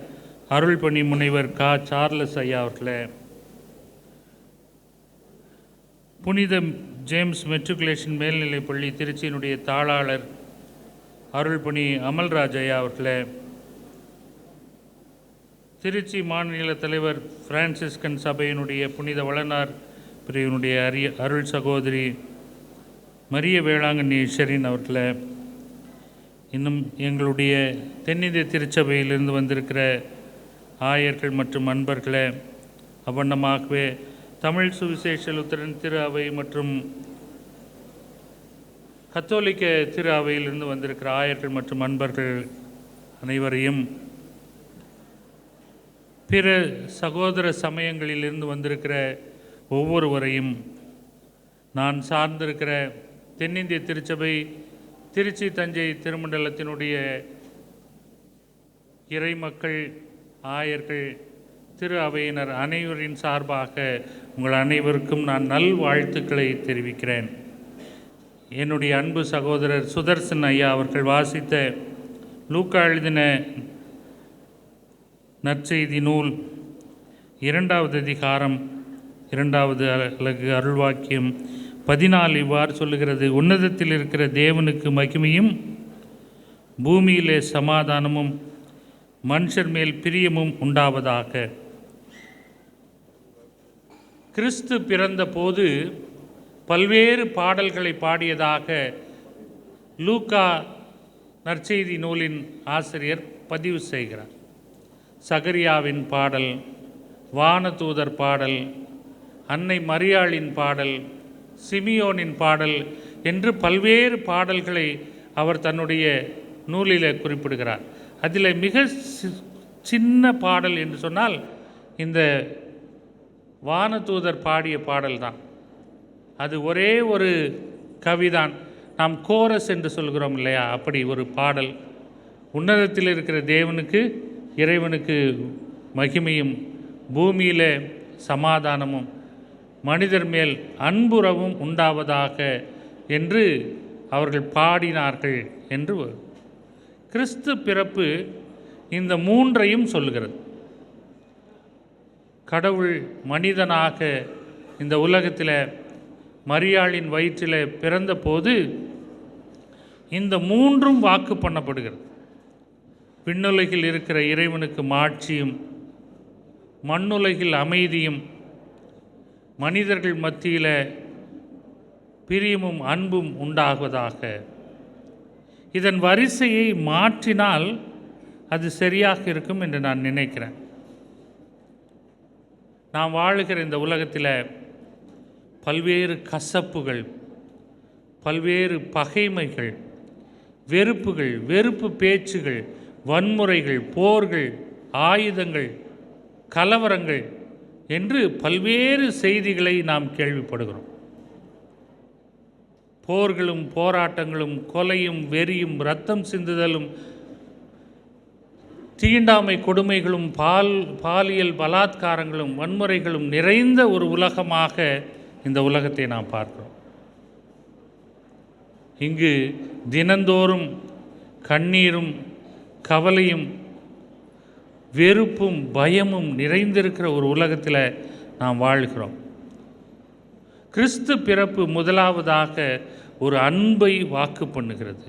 அருள்பணி முனைவர் சார்லஸ் ஐயா அவர்களே, புனித ஜேம்ஸ் மெட்ரிகுலேஷன் மேல்நிலைப்பள்ளி திருச்சியினுடைய தாளாளர் அருள்பணி அமல்ராஜ் ஐயா அவர்களே, திருச்சி மாநில தலைவர் பிரான்சிஸ்கன் சபையினுடைய புனித வளனார் பிரிவினுடைய அருள் சகோதரி மரிய வேளாங்கண்ணி ஷெரின் அவர்களே, இன்னும் எங்களுடைய தென்னிந்திய திருச்சபையிலிருந்து வந்திருக்கிற ஆயர்கள் மற்றும் அன்பர்களே, அவ்வண்ணமாகவே தமிழ் சுவிசேஷ லுத்தரன் திரு அவை மற்றும் கத்தோலிக்க திரு அவையிலிருந்து வந்திருக்கிற ஆயர்கள் மற்றும் அன்பர்கள் அனைவரையும், பிற சகோதர சமயங்களிலிருந்து வந்திருக்கிற ஒவ்வொருவரையும், நான் சார்ந்திருக்கிற தென்னிந்திய திருச்சபை திருச்சி தஞ்சை திருமண்டலத்தினுடைய இறைமக்கள், ஆயர்கள், திரு அவையினர் அனைவரின் சார்பாக உங்கள் அனைவருக்கும் நான் நல்வாழ்த்துக்களை தெரிவிக்கிறேன். என்னுடைய அன்பு சகோதரர் சுதர்சன் ஐயா அவர்கள் வாசித்த லூக்கா எழுதின நற்செய்தி நூல் 2வது அதிகாரம் 2வது அலகு அருள்வாக்கியம் 14 இவ்வாறு சொல்லுகிறது: உன்னதத்தில் இருக்கிற தேவனுக்கு மகிமையும், பூமியிலே சமாதானமும், மனுஷர் மேல் பிரியமும் உண்டாவதாக. கிறிஸ்து பிறந்த போது பல்வேறு பாடல்களை பாடியதாக லூக்கா நற்செய்தி நூலின் ஆசிரியர் பதிவு செய்கிறார். சகரியாவின் பாடல், வானதூதர் பாடல், அன்னை மரியாளின் பாடல், சிமியோனின் பாடல் என்று பல்வேறு பாடல்களை அவர் தன்னுடைய நூலில் குறிப்பிடுகிறார். அதில் மிக சின்ன பாடல் என்று சொன்னால் இந்த வானதூதர் பாடிய பாடல் தான். அது ஒரே ஒரு கவிதான், நாம் கோரஸ் என்று சொல்கிறோம் இல்லையா, அப்படி ஒரு பாடல். உன்னதத்தில் இருக்கிற தேவனுக்கு, இறைவனுக்கு மகிமையும், பூமியில் சமாதானமும், மனிதர் மேல் அன்புறவும் உண்டாவதாக என்று அவர்கள் பாடினார்கள் என்று கிறிஸ்து பிறப்பு இந்த மூன்றையும் சொல்லுகிறது. கடவுள் மனிதனாக இந்த உலகத்தில் மரியாளின் வயிற்றில் பிறந்தபோது இந்த மூன்றும் வாக்கு பண்ணப்படுகிறது. விண்ணுலகில் இருக்கிற இறைவனுக்கு மாட்சியும், மண்ணுலகில் அமைதியும், மனிதர்கள் மத்தியில் பிரியமும் அன்பும் உண்டாகுவதாக. இதன் வரிசையை மாற்றினால் அது சரியாக இருக்கும் என்று நான் நினைக்கிறேன். நாம் வாழுகிற இந்த உலகத்தில் பல்வேறு கசப்புகள், பல்வேறு பகைமைகள், வெறுப்புகள், வெறுப்பு பேச்சுகள், வன்முறைகள், போர்கள், ஆயுதங்கள், கலவரங்கள் என்று பல்வேறு செய்திகளை நாம் கேள்விப்படுகிறோம். போர்களும் போராட்டங்களும் கொலையும் வெறியும் இரத்தம் சிந்துதலும் தீண்டாமை கொடுமைகளும் பாலியல் பலாத்காரங்களும் வன்முறைகளும் நிறைந்த ஒரு உலகமாக இந்த உலகத்தை நாம் பார்க்கிறோம். இங்கு தினந்தோறும் கண்ணீரும் கவலையும் வெறுப்பும் பயமும் நிறைந்திருக்கிற ஒரு உலகத்தில் நாம் வாழ்கிறோம். கிறிஸ்து பிறப்பு முதலாவதாக ஒரு அன்பை வாக்கு பண்ணுகிறது.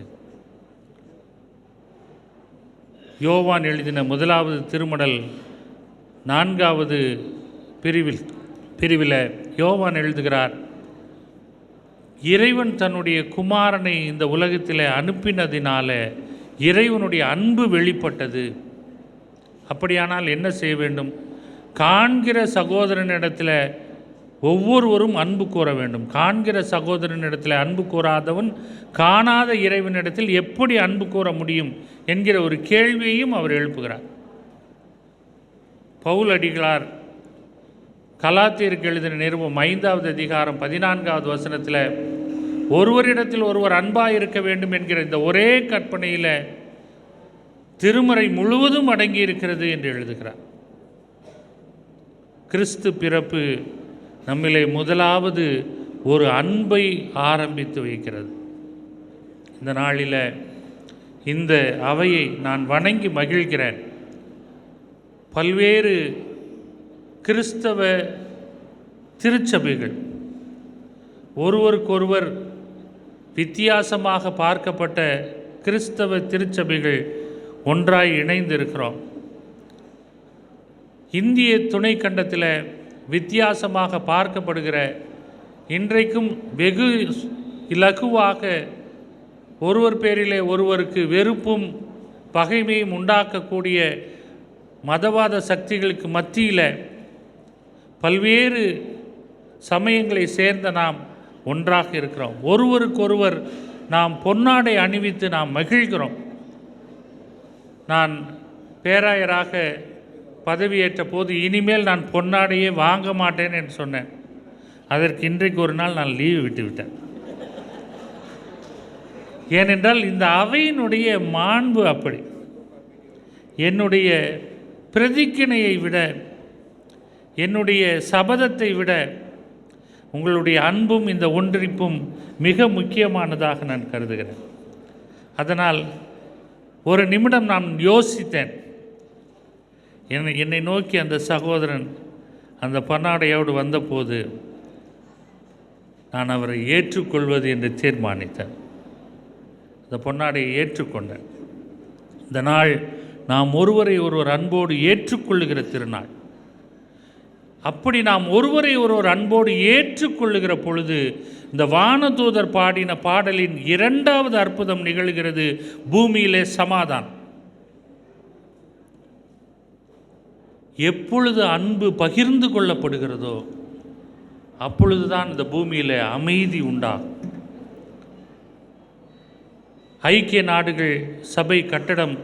யோவான் எழுதின முதலாவது திருமடல் 4வது பிரிவில் யோவான் எழுதுகிறார், இறைவன் தன்னுடைய குமாரனை இந்த உலகத்தில் அனுப்பினதினால இறைவனுடைய அன்பு வெளிப்பட்டது. அப்படியானால் என்ன செய்ய வேண்டும்? காண்கிற சகோதரனிடத்தில் ஒவ்வொருவரும் அன்பு கூற வேண்டும். காண்கிற சகோதரனிடத்தில் அன்பு கூறாதவன் காணாத இறைவனிடத்தில் எப்படி அன்பு கூற முடியும் என்கிற ஒரு கேள்வியையும் அவர் எழுப்புகிறார். பவுல் அடிகளார் கலாத்தியருக்கு எழுதின நிருபம் 5வது அதிகாரம் 14வது வசனத்தில் ஒருவரிடத்தில் ஒருவர் அன்பாக இருக்க வேண்டும் என்கிற இந்த ஒரே கற்பனையில் திருமறை முழுவதும் அடங்கி இருக்கிறது என்று எழுதுகிறார். கிறிஸ்து பிறப்பு நம்மிலே முதலாவது ஒரு அன்பை ஆரம்பித்து வைக்கிறது. இந்த நாளில் இந்த அவையை நான் வணங்கி மகிழ்கிறேன். பல்வேறு கிறிஸ்தவ திருச்சபைகள் ஒருவருக்கொருவர் வித்தியாசமாக பார்க்கப்பட்ட கிறிஸ்தவ திருச்சபைகள் ஒன்றாய் இணைந்திருக்கிறோம். இந்திய துணை கண்டத்தில் வித்தியாசமாக பார்க்கப்படுகிற, இன்றைக்கும் வெகு இலகுவாக ஒருவர் பேரிலே ஒருவருக்கு வெறுப்பும் பகைமையும் உண்டாக்கக்கூடிய மதவாத சக்திகளுக்கு மத்தியில் பல்வேறு சமயங்களை சேர்ந்த நாம் ஒன்றாக இருக்கிறோம். ஒருவருக்கொருவர் நாம் பொன்னாடை அணிவித்து நாம் மகிழ்கிறோம். நான் பேராயராக பதவியேற்ற போது இனிமேல் நான் பொன்னாடையே வாங்க மாட்டேன் என்று சொன்னேன். அதற்கு இன்றைக்கு ஒரு நாள் நான் லீவு விட்டுவிட்டேன். ஏனென்றால் இந்த அவையினுடைய மாண்பு அப்படி. என்னுடைய பிரதிக்கினையை விட, என்னுடைய சபதத்தை விட உங்களுடைய அன்பும் இந்த ஒன்றிப்பும் மிக முக்கியமானதாக நான் கருதுகிறேன். அதனால் ஒரு நிமிடம் நான் யோசித்தேன். என்னை நோக்கி அந்த சகோதரன் அந்த பொன்னாடையோடு வந்தபோது நான் அவரை ஏற்றுக்கொள்வது என்று தீர்மானித்தேன். அந்த பொன்னாடையை ஏற்றுக்கொண்டேன். இந்த நாள் நாம் ஒருவரை ஒருவர் அன்போடு ஏற்றுக்கொள்ளுகிற திருநாள். அப்படி நாம் ஒருவரை ஒருவர் அன்போடு ஏற்றுக்கொள்ளுகிற பொழுது இந்த வானதூதர் பாடின பாடலின் 2வது அற்புதம் நிகழ்கிறது. பூமியிலே சமாதானம். எப்பொழுது அன்பு பகிர்ந்து கொள்ளப்படுகிறதோ அப்பொழுதுதான் இந்த பூமியில் அமைதி உண்டாகும். ஐக்கிய நாடுகள் சபை கட்டடம்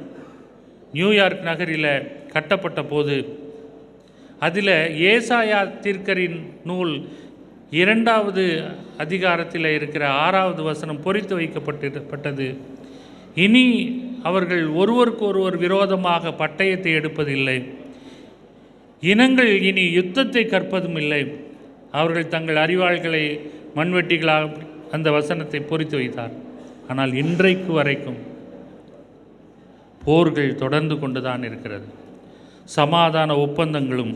நியூயார்க் நகரில் கட்டப்பட்ட போது அதில் ஏசாயா தீர்க்கரின் நூல் 2வது அதிகாரத்தில் இருக்கிற 6வது வசனம் பொறித்து வைக்கப்பட்டது. இனி அவர்கள் ஒருவருக்கு ஒருவர் விரோதமாக பட்டயத்தை எடுப்பதில்லை, இனங்கள் இனி யுத்தத்தை கற்பதும் இல்லை, அவர்கள் தங்கள் அறிவாள்களை மண்வெட்டிகளாக அந்த வசனத்தை பொறித்து வைத்தார். ஆனால் இன்றைக்கு வரைக்கும் போர்கள் தொடர்ந்து கொண்டுதான் இருக்கிறது. சமாதான ஒப்பந்தங்களும்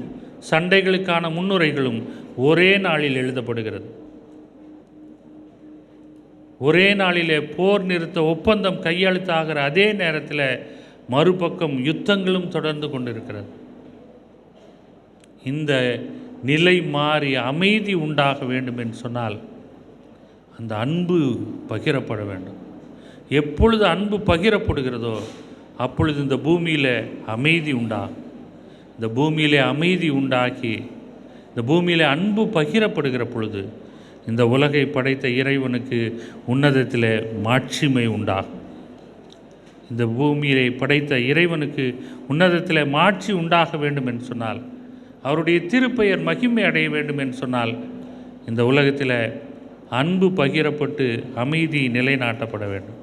சண்டைகளுக்கான முன்னுரைகளும் ஒரே நாளில் எழுதப்படுகிறது. ஒரே நாளிலே போர் நிறுத்த ஒப்பந்தம் கையெழுத்தாகிற அதே நேரத்தில் மறுபக்கம் யுத்தங்களும் தொடர்ந்து கொண்டிருக்கிறது. இந்த நிலை மாறி அமைதி உண்டாக வேண்டும் என்று சொன்னால் அந்த அன்பு பகிரப்பட வேண்டும். எப்பொழுது அன்பு பகிரப்படுகிறதோ அப்பொழுது இந்த பூமியில் அமைதி உண்டாகும். இந்த பூமியிலே அமைதி உண்டாக்கி இந்த பூமியில் அன்பு பகிரப்படுகிற பொழுது இந்த உலகை படைத்த இறைவனுக்கு உன்னதத்தில் மாட்சிமை உண்டாகும். இந்த பூமியை படைத்த இறைவனுக்கு உன்னதத்தில் மாட்சி உண்டாக வேண்டும் என்று சொன்னால், அவருடைய திருப்பெயர் மகிமை அடைய வேண்டும் என்று சொன்னால், இந்த உலகத்தில் அன்பு பகிரப்பட்டு அமைதி நிலைநாட்டப்பட வேண்டும்.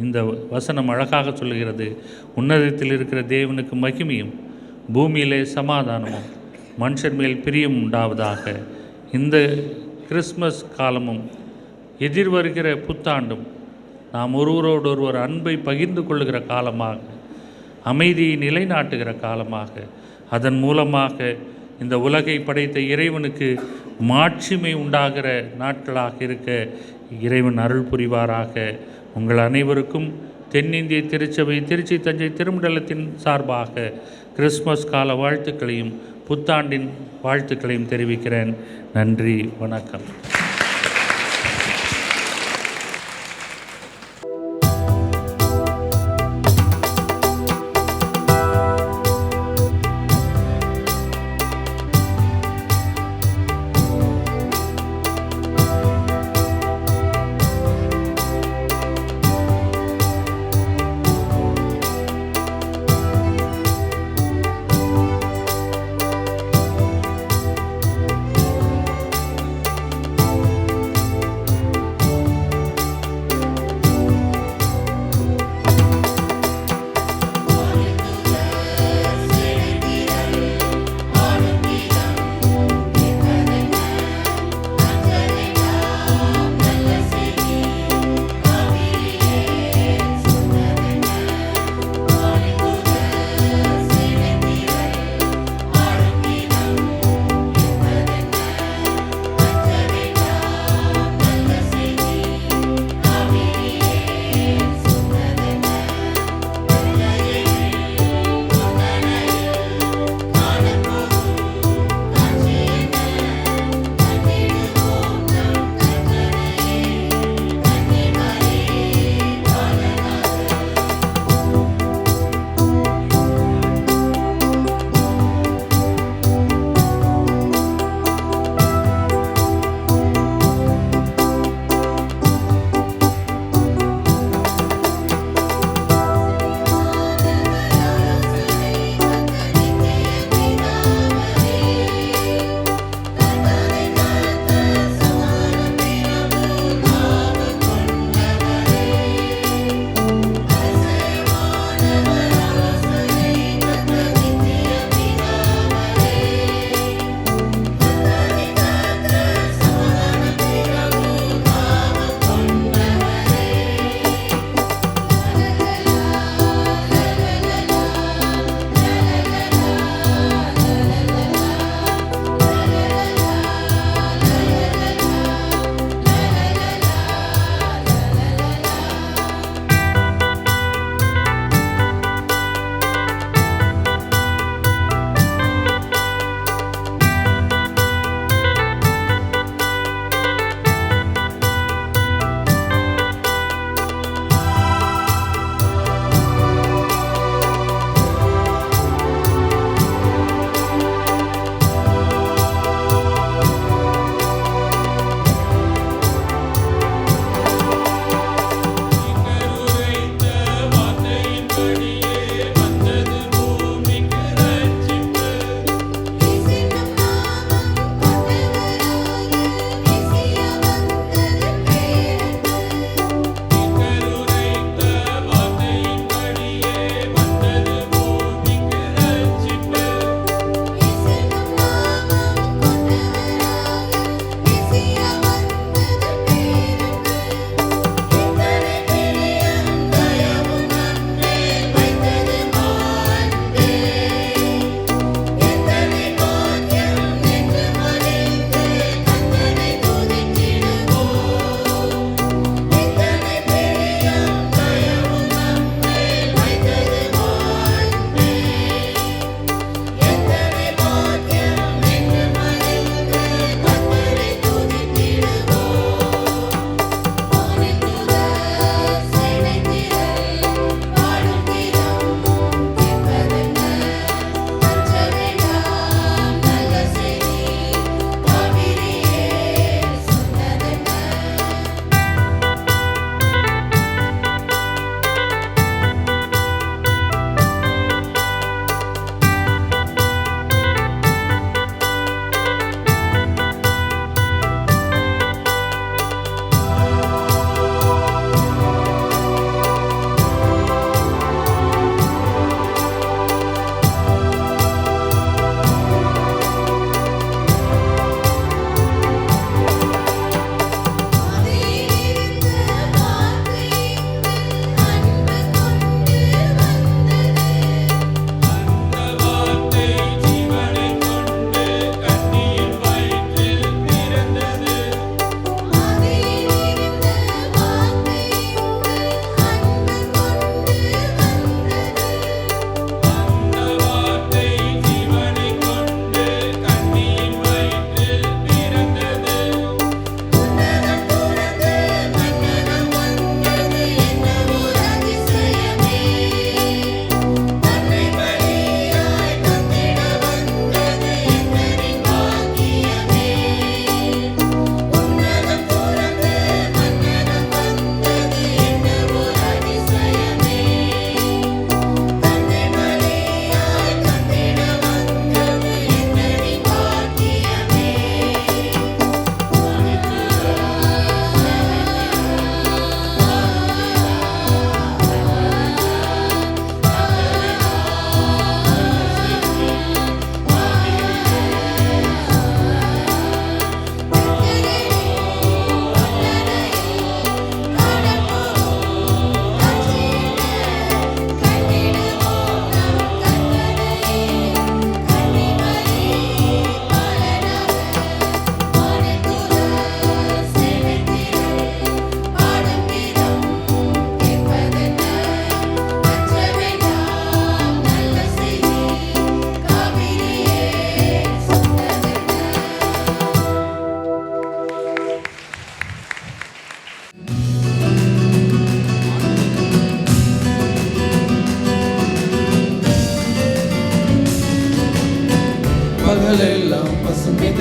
இந்த வசனம் அழகாக சொல்லுகிறது, உன்னதத்தில் இருக்கிற தேவனுக்கு மகிமையும் பூமியிலே சமாதானமும் மனுஷர் மேல் பிரியம் உண்டாவதாக. இந்த கிறிஸ்மஸ் காலமும் எதிர்வருகிற புத்தாண்டும் நாம் ஒருவரோடு ஒருவர் அன்பை பகிர்ந்து கொள்ளுகிற காலமாக, அமைதியை நிலைநாட்டுகிற காலமாக, அதன் மூலமாக இந்த உலகை படைத்த இறைவனுக்கு மாட்சிமை உண்டாகிற நாட்களாக இருக்க இறைவன் அருள் புரிவாராக. உங்கள் அனைவருக்கும் தென்னிந்திய திருச்சபை திருச்சி தஞ்சை திருமண்டலத்தின் சார்பாக கிறிஸ்மஸ் கால வாழ்த்துக்களையும் புத்தாண்டின் வாழ்த்துக்களையும் தெரிவிக்கிறேன். நன்றி, வணக்கம்.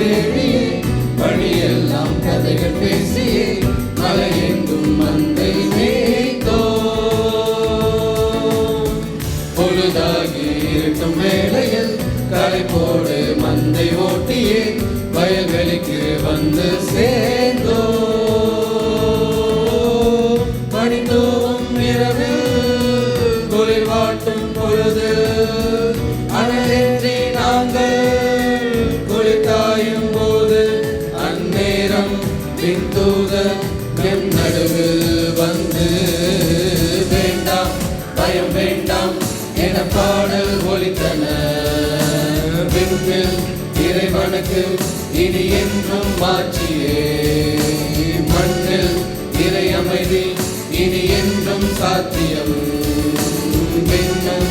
தேடியே வழியெல்லாம் கதைகள் பேசியே மலையெங்கும் மந்தை மேய்த்தோ. பொழுதாகி இருக்கும் வேளையில் களைப்போடு மந்தை ஓட்டியே வயல்வெளிக்கு வந்து சேர்ந்தோ. பனிதூவும் இரவில் குளிர் வாட்டும் பொழுது அனலேற்றி நாங்கள் குளிர் காயும் போது அந்நேரம் விண்தூதர் எம் நடுவில் வந்து வேண்டாம் பயம் வேண்டாம் என பாடல் ஒலித்தன. விண்ணில் இறைவனுக்கு இனி என்றும் மாற்றியே, மண்ணில் இறை அமைதி இனி என்றும் சாத்தியம். விண்ணும்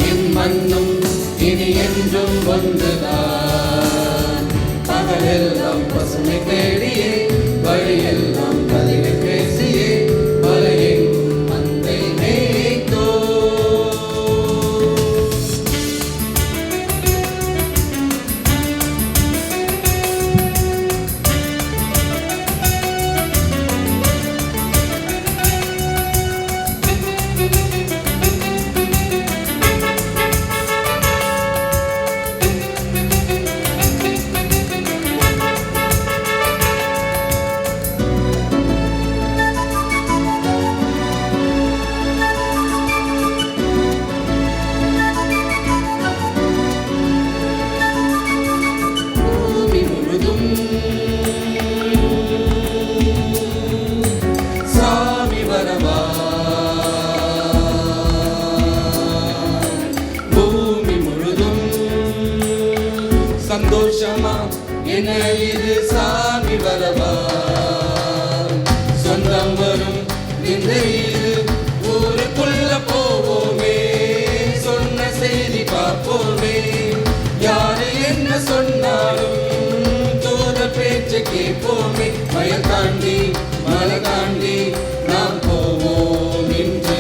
இம்மண்ணும் இனி என்றும் ஒன்றுதான். பகலெல்லாம் பசுமை தேடியே வழியெல்லாம் கதைகள் பேசியே மலையெங்கும் மந்தை மேய்த்தோ. பூமி முழுதும் சாமி வரவா, பூமி முழுதும் சந்தோஷமா என இது சாமி வரவா. சொந்தம் வரும் இந்த இது ஊருக்குள்ள போவோமே, சொன்ன செய்தி பார்ப்போமே. யாரு என்ன சொன்னாலும் தூர பேச்சு கேட்போமே. வயல் தாண்டி மலை தாண்டி நாம் போவோம் இன்று.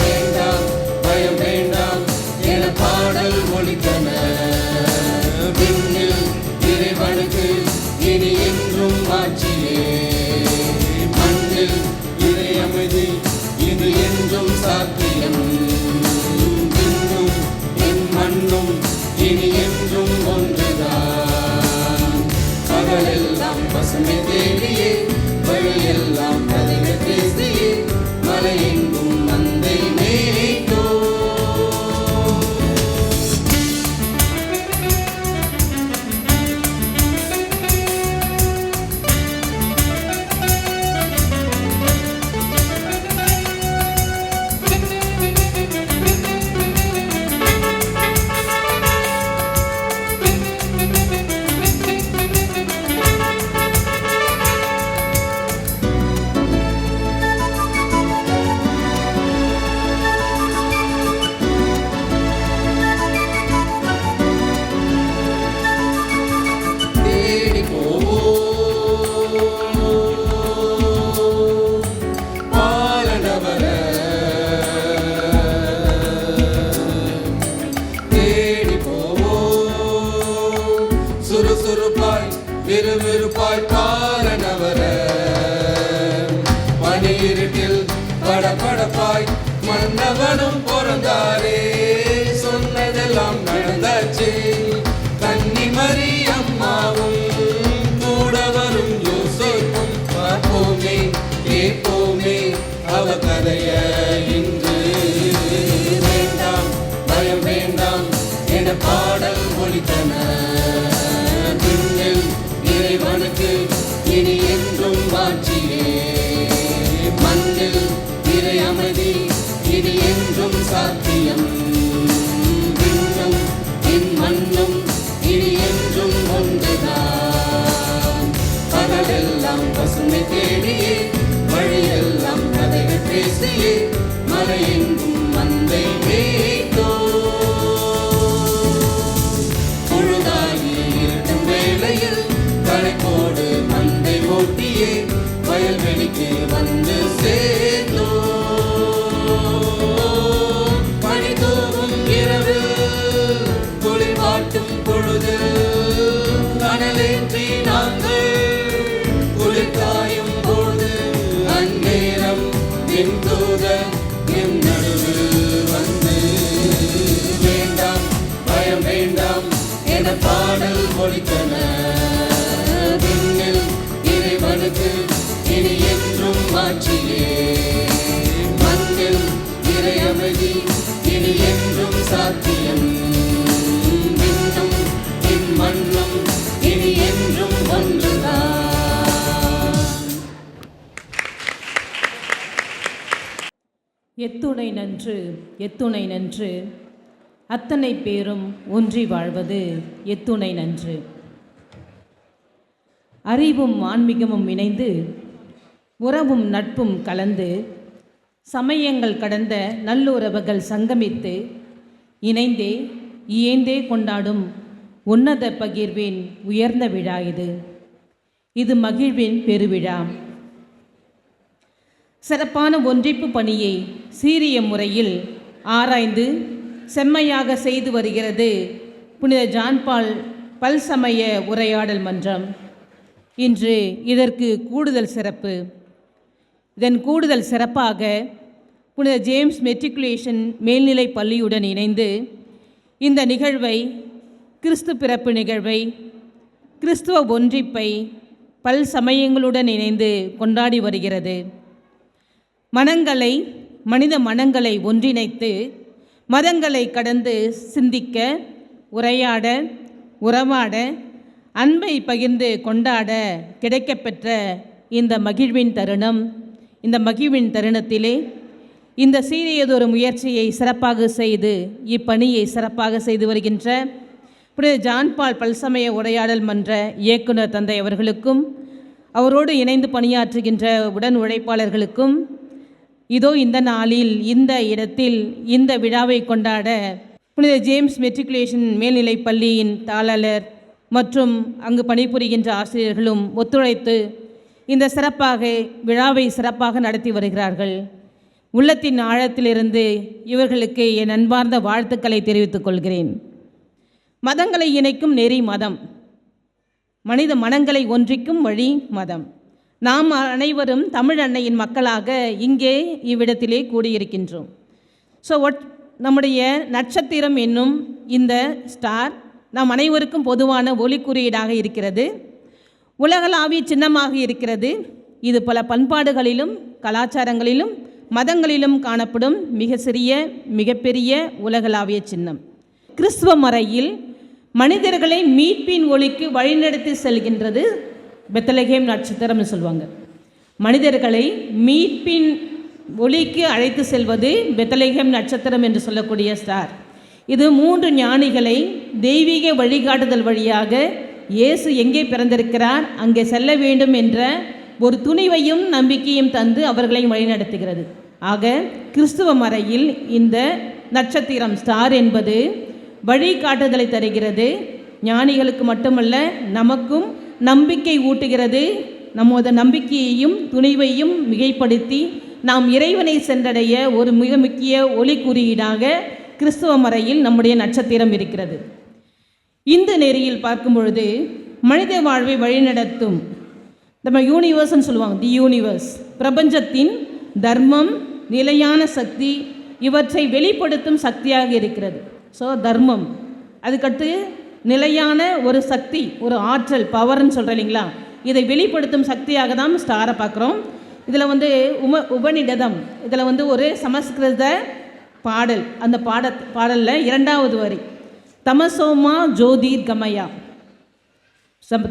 வேண்டாம் பயம் வேண்டாம் என பாடல் ஒலித்தன. விண்ணில் இறைவனுக்கு இனி என்றும் மாற்றியே, மண்ணில் இறை அமைதி இது என்றும் சாத்தியம். விண்ணும் என் மண்ணும் இனி என்றும் ஒன்றுதான். பகலெல்லாம் பசுமை தேடியே வழியெல்லாம் கதைகள் பேசியே மலையெங்கும் மந்தை மேய்த்தோ. தேடி போவோம் பாலனவர, தேடி போவோம் சுறுசுறுப்பாய் விறுவிறுப்பாய் பாலனவர. பனியிருட்டில் படபடப்பாய் மன்னவனும் பிறந்தாரே, சொன்னதெல்லாம் நடந்தாச்சு. கன்னி மரியம்மாவும் கூட வரும் யோசேப்பும் பார்ப்போமே கேட்போமே அவ கதைய இன்று. வேண்டாம் பயம் வேண்டாம் என பாடல் ஒலித்தன. விண்ணில் இறைவனுக்கு இனி என்றும் மாற்றியே, மண்ணில் இறை அமைதி இனி என்றும் சாத்தியம். விண்ணும் இம்மண்ணும் இனி என்றும் ஒன்றுதான். பகலெல்லாம் பசுமை தேடியே வழியெல்லாம் கதைகள் பேசியே மலையெங்கும் மந்தை மேய்த்தோ. பொழுதாகி இருக்கும் வேளையில் களைப்போடு மந்தை ஓட்டியே வயல்வெளிக்கு வந்து சேர்ந்தோ. பனிதூவும் இரவில் குளிர் வாட்டும் பொழுது பாடல் ஒலித்தன. விண்ணில் இறைவனுக்கு இனி என்றும் மாட்சியே, மண்ணில் இறை அமைதி இனி என்றும் சாத்தியம். விண்ணும் மண்ணும் இனி என்றும் ஒன்றுதான். எத்துணை நன்று எத்துணை நன்று, அத்தனை பேரும் ஒன்றி வாழ்வது எத்துணை நன்று. அறிவும் ஆன்மீகமும் இணைந்து, உறவும் நட்பும் கலந்து, சமயங்கள் கடந்த நல்லுறவுகள் சங்கமித்து, இணைந்தே இயைந்தே கொண்டாடும் உன்னத பகிர்வின் உயர்ந்த விழா இது. இது மகிழ்வின் பெருவிழா. சிறப்பான ஒன்றிப்பு பணியை சீரிய முறையில் ஆராய்ந்து செம்மையாக செய்து வருகிறது புனித ஜான் பால் பல்சமய உரையாடல் மன்றம். இன்று இதற்கு கூடுதல் சிறப்பு. இதன் கூடுதல் சிறப்பாக புனித ஜேம்ஸ் மெட்ரிகுலேஷன் மேல்நிலை பள்ளியுடன் இணைந்து இந்த நிகழ்வை, கிறிஸ்து பிறப்பு நிகழ்வை, கிறிஸ்துவ ஒன்றிப்பை பல் சமயங்களுடன் இணைந்து கொண்டாடி வருகிறது. மனித மனங்களை ஒன்றிணைத்து, மதங்களை கடந்து சிந்திக்க, உரையாட, உறவாட, அன்பை பகிர்ந்து கொண்டாட கிடைக்கப்பெற்ற இந்த மகிழ்வின் தருணம். இந்த மகிழ்வின் தருணத்திலே இந்த சீரியதொரு முயற்சியை சிறப்பாக செய்து, இப்பணியை சிறப்பாக செய்து வருகின்ற புனித ஜான் பால் பல்சமய உரையாடல் மன்ற இயக்குனர் தந்தை அவர்களுக்கும், அவரோடு இணைந்து பணியாற்றுகின்ற உடன் உழைப்பாளர்களுக்கும், இதோ இந்த நாளில் இந்த இடத்தில் இந்த விழாவை கொண்டாட புனித ஜேம்ஸ் மெட்ரிகுலேஷன் மேல்நிலை பள்ளியின் தாளர் மற்றும் அங்கு பணிபுரிகின்ற ஆசிரியர்களும் ஒத்துழைத்து இந்த விழாவை சிறப்பாக நடத்தி வருகிறார்கள். உள்ளத்தின் ஆழத்திலிருந்து இவர்களுக்கு என் அன்பார்ந்த வாழ்த்துக்களை தெரிவித்துக் கொள்கிறேன். மதங்களை இணைக்கும் நெறி மதம், மனித மனங்களை ஒன்றிக்கும் வழி மதம். நாம் அனைவரும் தமிழ் அன்னையின் மக்களாக இங்கே இவ்விடத்திலே கூடியிருக்கின்றோம். ஸோ நம்முடைய நட்சத்திரம் என்னும் இந்த ஸ்டார் நாம் அனைவருக்கும் பொதுவான ஒளி குறியீடாக இருக்கிறது. உலகளாவிய சின்னமாக இருக்கிறது. இது பல பண்பாடுகளிலும் கலாச்சாரங்களிலும் மதங்களிலும் காணப்படும் மிக சிறிய மிகப்பெரிய உலகளாவிய சின்னம். கிறிஸ்துவ மறையில் மனிதர்களை மீட்பின் ஒளிக்கு வழிநடத்தி செல்கின்றது பெத்லகேம் நட்சத்திரம்னு சொல்லுவாங்க. மனிதர்களை மீட்பின் ஒளிக்கு அழைத்து செல்வது பெத்லகேம் நட்சத்திரம் என்று சொல்லக்கூடிய ஸ்டார். இது 3 ஞானிகளை தெய்வீக வழிகாட்டுதல் வழியாக இயேசு எங்கே பிறந்திருக்கிறார் அங்கே செல்ல வேண்டும் என்ற ஒரு துணிவையும் நம்பிக்கையும் தந்து அவர்களை வழிநடத்துகிறது. ஆக கிறிஸ்துவ மறையில் இந்த நட்சத்திரம் ஸ்டார் என்பது வழிகாட்டுதலை தருகிறது. ஞானிகளுக்கு மட்டுமல்ல, நமக்கும் நம்பிக்கை ஊட்டுகிறது. நமது நம்பிக்கையையும் துணிவையும் மிகைப்படுத்தி நாம் இறைவனை சென்றடைய ஒரு மிக முக்கிய ஒளி குறியீடாக கிறிஸ்துவ மறையில் நம்முடைய நட்சத்திரம் இருக்கிறது. இந்த நெறியில் பார்க்கும் பொழுது மனித வாழ்வை வழிநடத்தும் நம்ம யூனிவர்ஸ்ன்னு சொல்லுவாங்க. தி யூனிவர்ஸ், பிரபஞ்சத்தின் தர்மம், நிலையான சக்தி, இவற்றை வெளிப்படுத்தும் சக்தியாக இருக்கிறது. ஸோ தர்மம், அதுக்கடுத்து நிலையான ஒரு சக்தி, ஒரு ஆற்றல், பவர்னு சொல்கிறேன் இல்லைங்களா, இதை வெளிப்படுத்தும் சக்தியாக தான் ஸ்டாரை பார்க்குறோம். இதில் உபநிடதம், இதில் ஒரு சமஸ்கிருத பாடல். அந்த பாடலில் 2வது வரி தமசோமா ஜோதிர்கமயா,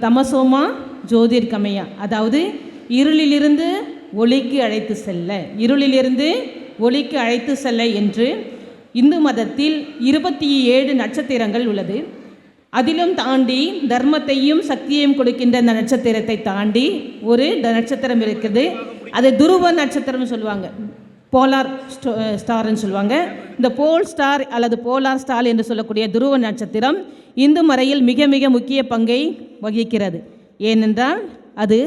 தமசோமா ஜோதிர்கமயா, அதாவது இருளிலிருந்து ஒளிக்கு அழைத்து செல்ல, இருளிலிருந்து ஒளிக்கு அழைத்து செல்ல என்று இந்து மதத்தில் 27 நட்சத்திரங்கள் உள்ளது. அதிலும் தாண்டி தர்மத்தையும் சக்தியையும் கொடுக்கின்ற இந்த நட்சத்திரத்தை தாண்டி ஒரு நட்சத்திரம் இருக்குது. அது துருவ நட்சத்திரம்னு சொல்லுவாங்க, போலார் ஸ்டார்ன்னு சொல்லுவாங்க. இந்த போல் ஸ்டார் அல்லது போலார் ஸ்டார் என்று சொல்லக்கூடிய துருவ நட்சத்திரம் இந்து மறையில் மிக மிக முக்கிய பங்கை வகிக்கிறது. ஏனென்றால் அது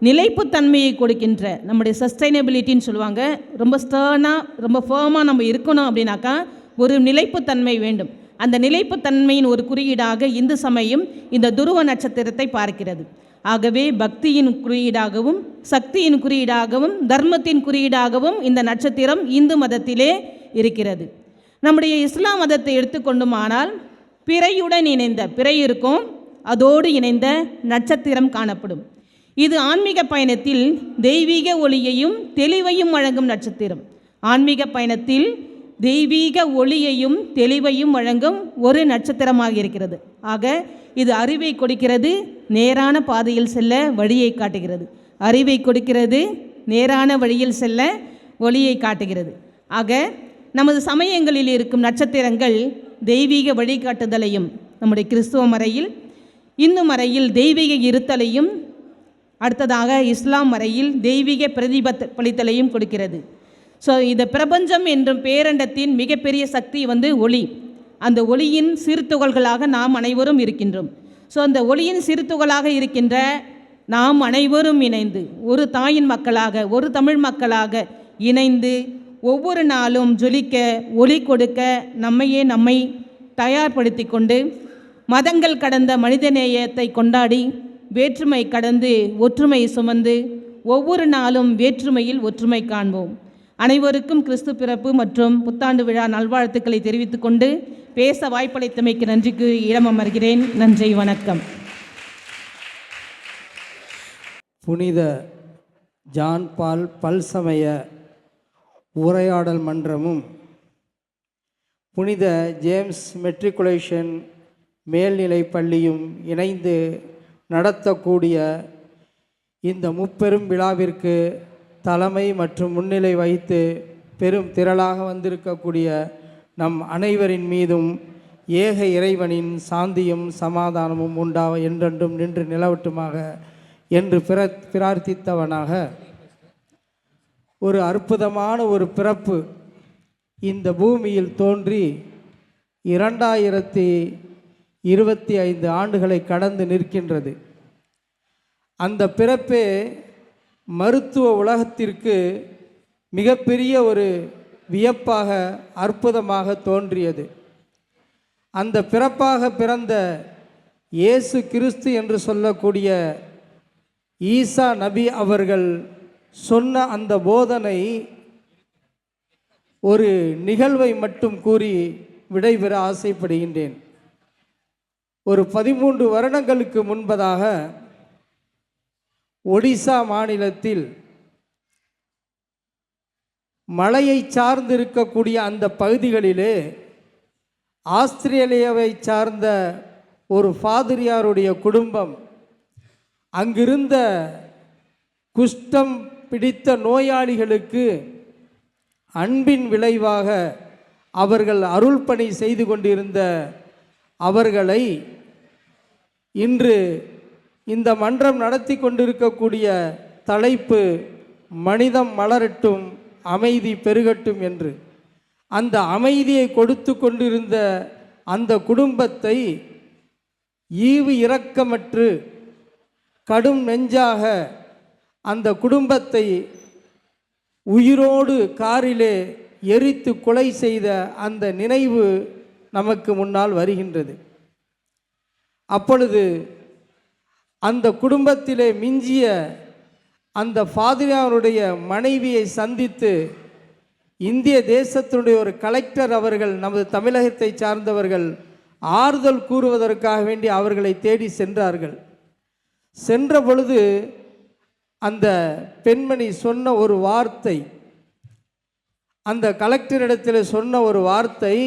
நிலைப்புத்தன்மையை கொடுக்கின்ற, நம்முடைய சஸ்டைனபிலிட்டின்னு சொல்லுவாங்க. ரொம்ப ஸ்டர்னாக ரொம்ப ஃபேமாக நம்ம இருக்கணும் அப்படின்னாக்கா ஒரு நிலைப்புத்தன்மை வேண்டும். அந்த நிலைப்புத்தன்மையின் ஒரு குறியீடாக இந்து சமயம் இந்த துருவ நட்சத்திரத்தை பார்க்கிறது. ஆகவே பக்தியின் குறியீடாகவும் சக்தியின் குறியீடாகவும் தர்மத்தின் குறியீடாகவும் இந்த நட்சத்திரம் இந்து மதத்திலே இருக்கிறது. நம்முடைய இஸ்லாம் மதத்தை எடுத்துக்கொண்டுமானால் பிறையுடன் இணைந்த, பிறை இருக்கும், அதோடு இணைந்த நட்சத்திரம் காணப்படும். இது ஆன்மீக பயணத்தில் தெய்வீக ஒளியையும் தெளிவையும் வழங்கும் நட்சத்திரம். ஆன்மீக பயணத்தில் தெய்வீக ஒளியையும் தெளிவையும் வழங்கும் ஒரு நட்சத்திரமாக இருக்கிறது. ஆக இது அறிவை கொடுக்கிறது, நேரான பாதையில் செல்ல வழியை காட்டுகிறது. அறிவை கொடுக்கிறது, நேரான வழியில் செல்ல ஒளியை காட்டுகிறது. ஆக நமது சமயங்களில் இருக்கும் நட்சத்திரங்கள் தெய்வீக வழிகாட்டுதலையும், நம்முடைய கிறிஸ்துவ மறையில் இந்து மறையில் தெய்வீக இருத்தலையும், அடுத்ததாக இஸ்லாம் மறையில் தெய்வீக பிரதிபலித்தலையும் கொடுக்கிறது. ஸோ இந்த பிரபஞ்சம் என்றும் பேரண்டத்தின் மிகப்பெரிய சக்தி ஒளி. அந்த ஒளியின் சிறுத்துகள்களாக நாம் அனைவரும் இருக்கின்றோம். ஸோ அந்த ஒளியின் சிறுத்துகளாக இருக்கின்ற நாம் அனைவரும் இணைந்து ஒரு தாயின் மக்களாக, ஒரு தமிழ் மக்களாக இணைந்து ஒவ்வொரு நாளும் ஜொலிக்க, ஒளி கொடுக்க நம்மை தயார்படுத்தி கொண்டு மதங்கள் கடந்த மனிதநேயத்தை கொண்டாடி வேற்றுமை கடந்து ஒற்றுமை சுமந்து ஒவ்வொரு நாளும் வேற்றுமையில் ஒற்றுமை காண்போம். அனைவருக்கும் கிறிஸ்து பிறப்பு மற்றும் புத்தாண்டு விழா நல்வாழ்த்துக்களை தெரிவித்துக் கொண்டு பேச வாய்ப்பளித்தமைக்கு நன்றிக்கு இடம் அமர்கிறேன். நன்றி, வணக்கம். புனித ஜான் பால் பல்சமய உரையாடல் மன்றமும் புனித ஜேம்ஸ் மெட்ரிகுலேஷன் மேல்நிலை பள்ளியும் இணைந்து நடத்தக்கூடிய இந்த முப்பெரும் விழாவிற்கு தலைமை மற்றும் முன்னிலை வைத்து பெரும் திரளாக வந்திருக்கக்கூடிய நம் அனைவரின் மீதும் ஏக இறைவனின் சாந்தியும் சமாதானமும் உண்டாவ என்றென்றும் நின்று நிலவட்டுமாக என்று பிரார்த்தித்தவனாக, ஒரு அற்புதமான ஒரு பிறப்பு இந்த பூமியில் தோன்றி 2025 ஆண்டுகளை கடந்து நிற்கின்றது. அந்த பிறப்பே மருத்துவ உலகத்திற்கு மிகப்பெரிய ஒரு வியப்பாக, அற்புதமாக தோன்றியது. அந்த பிறப்பாக பிறந்த இயேசு கிறிஸ்து என்று சொல்லக்கூடிய ஈசா நபி அவர்கள் சொன்ன அந்த போதனை ஒரு நிகழ்வை மட்டும் கூறி விடைபெற ஆசைப்படுகின்றேன். ஒரு 13 வருடங்களுக்கு முன்பதாக ஒடிசா மாநிலத்தில் மலையை சார்ந்திருக்கக்கூடிய அந்த பகுதிகளிலே ஆஸ்திரேலியாவை சார்ந்த ஒரு ஃபாதிரியாருடைய குடும்பம் அங்கிருந்த குஷ்டம் பிடித்த நோயாளிகளுக்கு அன்பின் விளைவாக அவர்கள் அருள் பணி செய்து கொண்டிருந்த அவர்களை இன்று இந்த மன்றம் நடத்தி கொண்டிருக்கக்கூடிய தலைப்பு மனிதம் மலரட்டும், அமைதி பெருகட்டும் என்று, அந்த அமைதியை கொடுத்து கொண்டிருந்த அந்த குடும்பத்தை ஈவு இரக்கமற்று கடும் நெஞ்சாக அந்த குடும்பத்தை உயிரோடு காரிலே எரித்து கொலை செய்த அந்த நினைவு நமக்கு முன்னால் வருகின்றது. அப்பொழுது அந்த குடும்பத்திலே மிஞ்சிய அந்த ஃபாதிரியாருடைய மனைவியை சந்தித்து இந்திய தேசத்தினுடைய ஒரு கலெக்டர் அவர்கள், நமது தமிழகத்தை சார்ந்தவர்கள், ஆறுதல் கூறுவதற்காக வேண்டி அவர்களை தேடி சென்றார்கள். சென்ற பொழுது அந்த பெண்மணி சொன்ன ஒரு வார்த்தை, அந்த கலெக்டரிடத்தில் சொன்ன ஒரு வார்த்தை,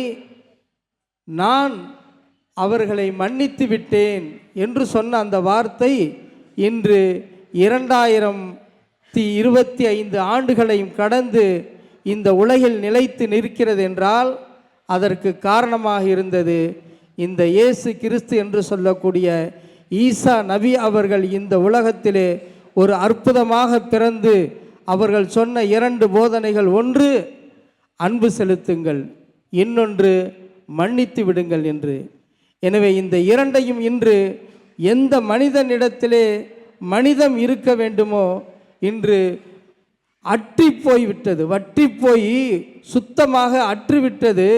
நான் அவர்களை மன்னித்து விட்டேன் என்று சொன்ன அந்த வார்த்தை இன்று 2025 ஆண்டுகளையும் கடந்து இந்த உலகில் நிலைத்து நிற்கிறது என்றால் அதற்கு காரணமாக இருந்தது இந்த இயேசு கிறிஸ்து என்று சொல்லக்கூடிய ஈசா நபி அவர்கள் இந்த உலகத்திலே ஒரு அற்புதமாக பிறந்து அவர்கள் சொன்ன 2 போதனைகள், ஒன்று அன்பு செலுத்துங்கள், இன்னொன்று மன்னித்து விடுங்கள் என்று. எனவே இந்த 2ஐயும் இன்று எந்த மனிதனிடத்திலே மனிதம் இருக்க வேண்டுமோ இன்று அற்றி போய்விட்டது, வற்றி போய் சுத்தமாக அற்றுவிட்டது.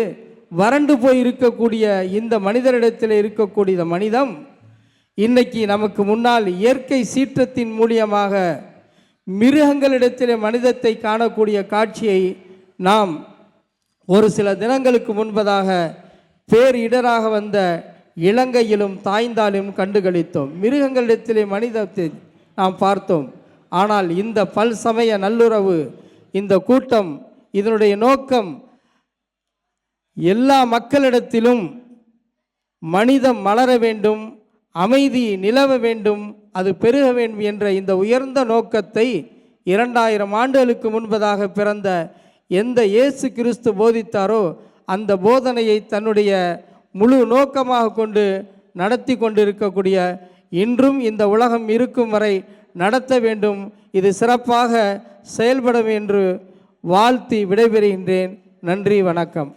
வறண்டு போய் இருக்கக்கூடிய இந்த மனிதரிடத்தில் இருக்கக்கூடிய மனிதம் இன்னைக்கு நமக்கு முன்னால் இயற்கை சீற்றத்தின் மூலியமாக மிருகங்களிடத்திலே மனிதத்தை காணக்கூடிய காட்சியை நாம் ஒரு சில தினங்களுக்கு முன்பதாக பேரிடராக வந்த இலங்கையிலும் தாய்ந்தாலும் கண்டுகளித்தோம். மிருகங்களிடத்திலே மனிதத்தை நாம் பார்த்தோம். ஆனால் இந்த பல்சமய நல்லுறவு, இந்த கூட்டம், இதனுடைய நோக்கம் எல்லா மக்களிடத்திலும் மனிதம் மலர வேண்டும், அமைதி நிலவ வேண்டும், அது பெருக வேண்டும் என்ற இந்த உயர்ந்த நோக்கத்தை 2000 ஆண்டுகளுக்கு முன்பதாக பிறந்த எந்த இயேசு கிறிஸ்து போதித்தாரோ அந்த போதனையை தன்னுடைய முழு நோக்கமாக கொண்டு நடத்தி கொண்டிருக்கக்கூடிய, இன்றும் இந்த உலகம் இருக்கும் வரை நடத்த வேண்டும், இது சிறப்பாக செயல்படும் என்று வாழ்த்தி விடைபெறுகின்றேன். நன்றி, வணக்கம்.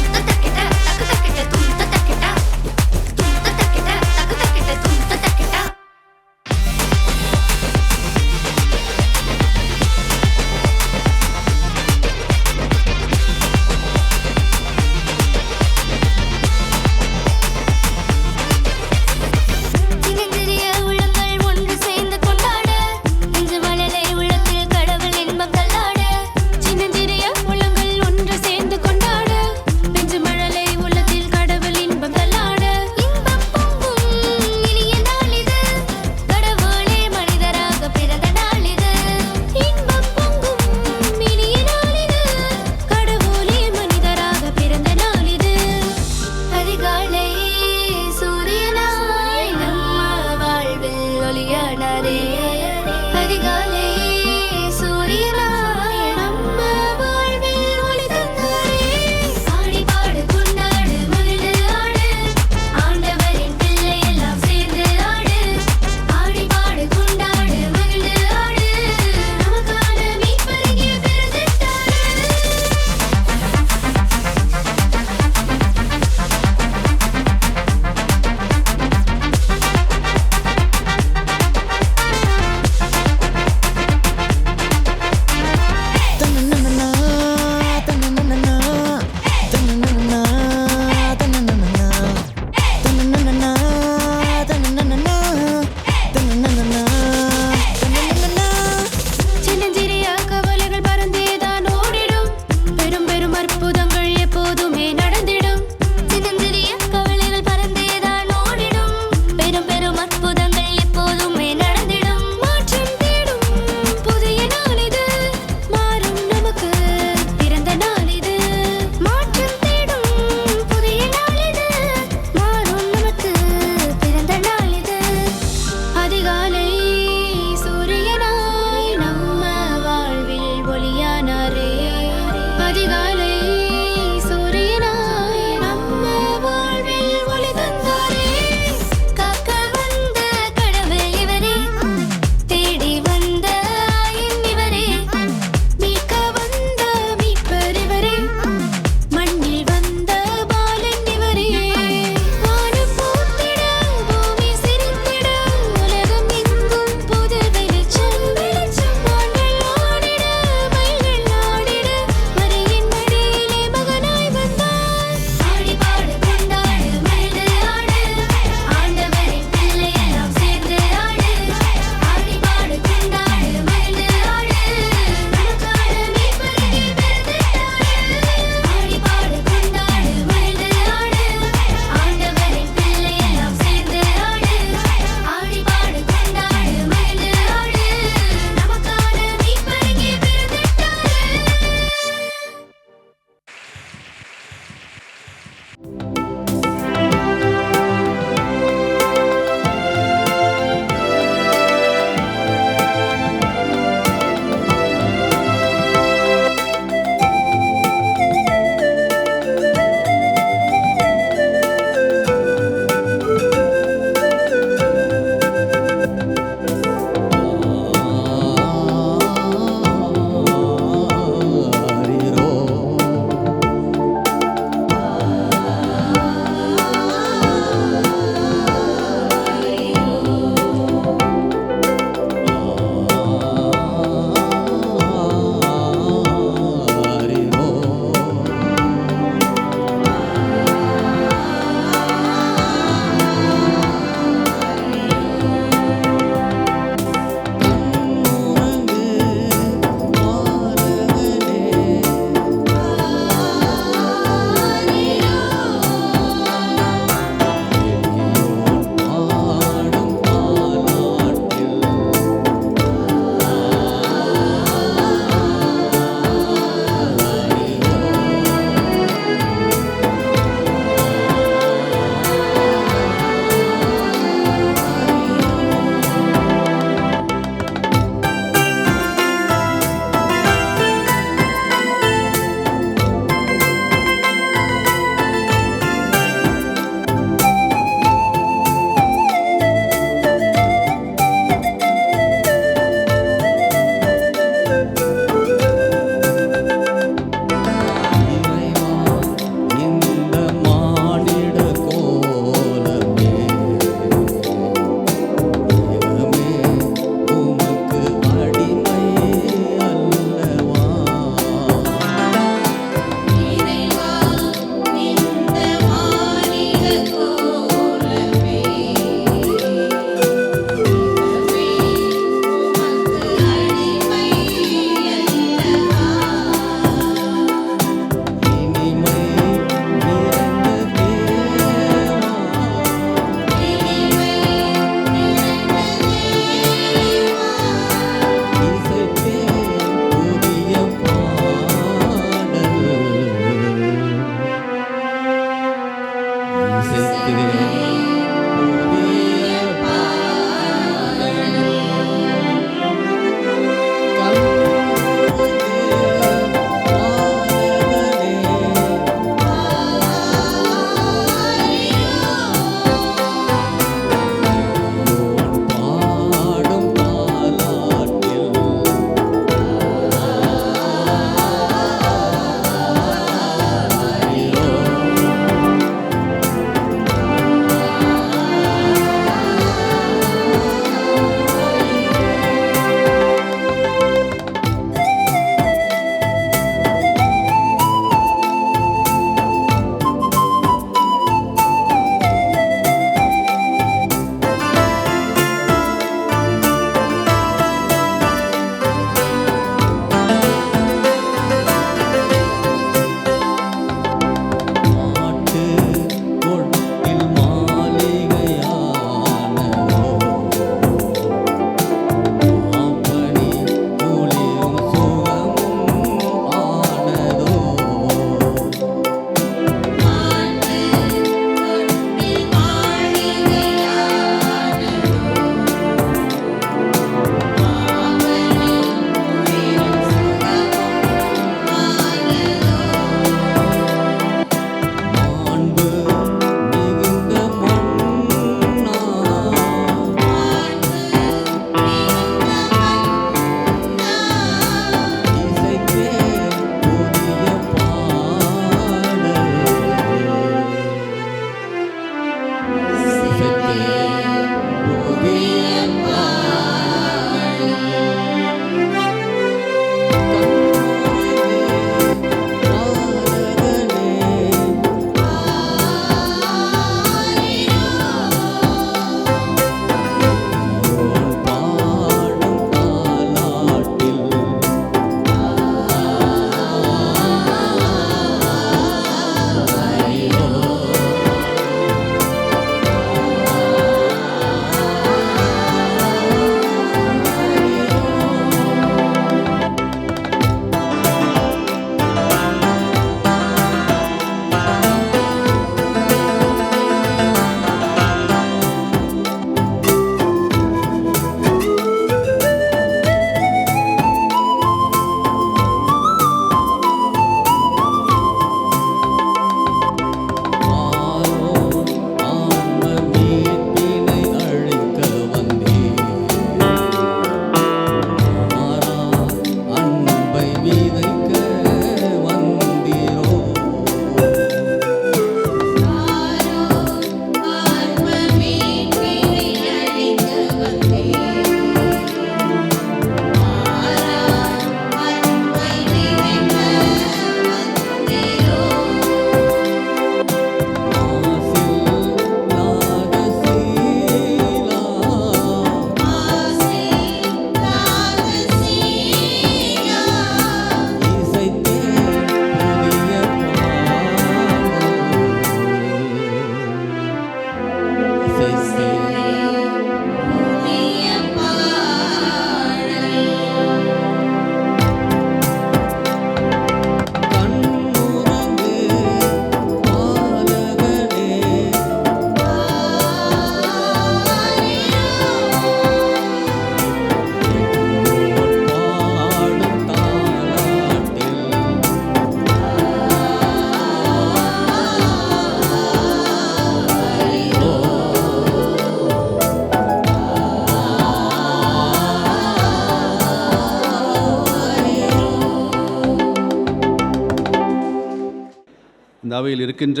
இந்த அவையில் இருக்கின்ற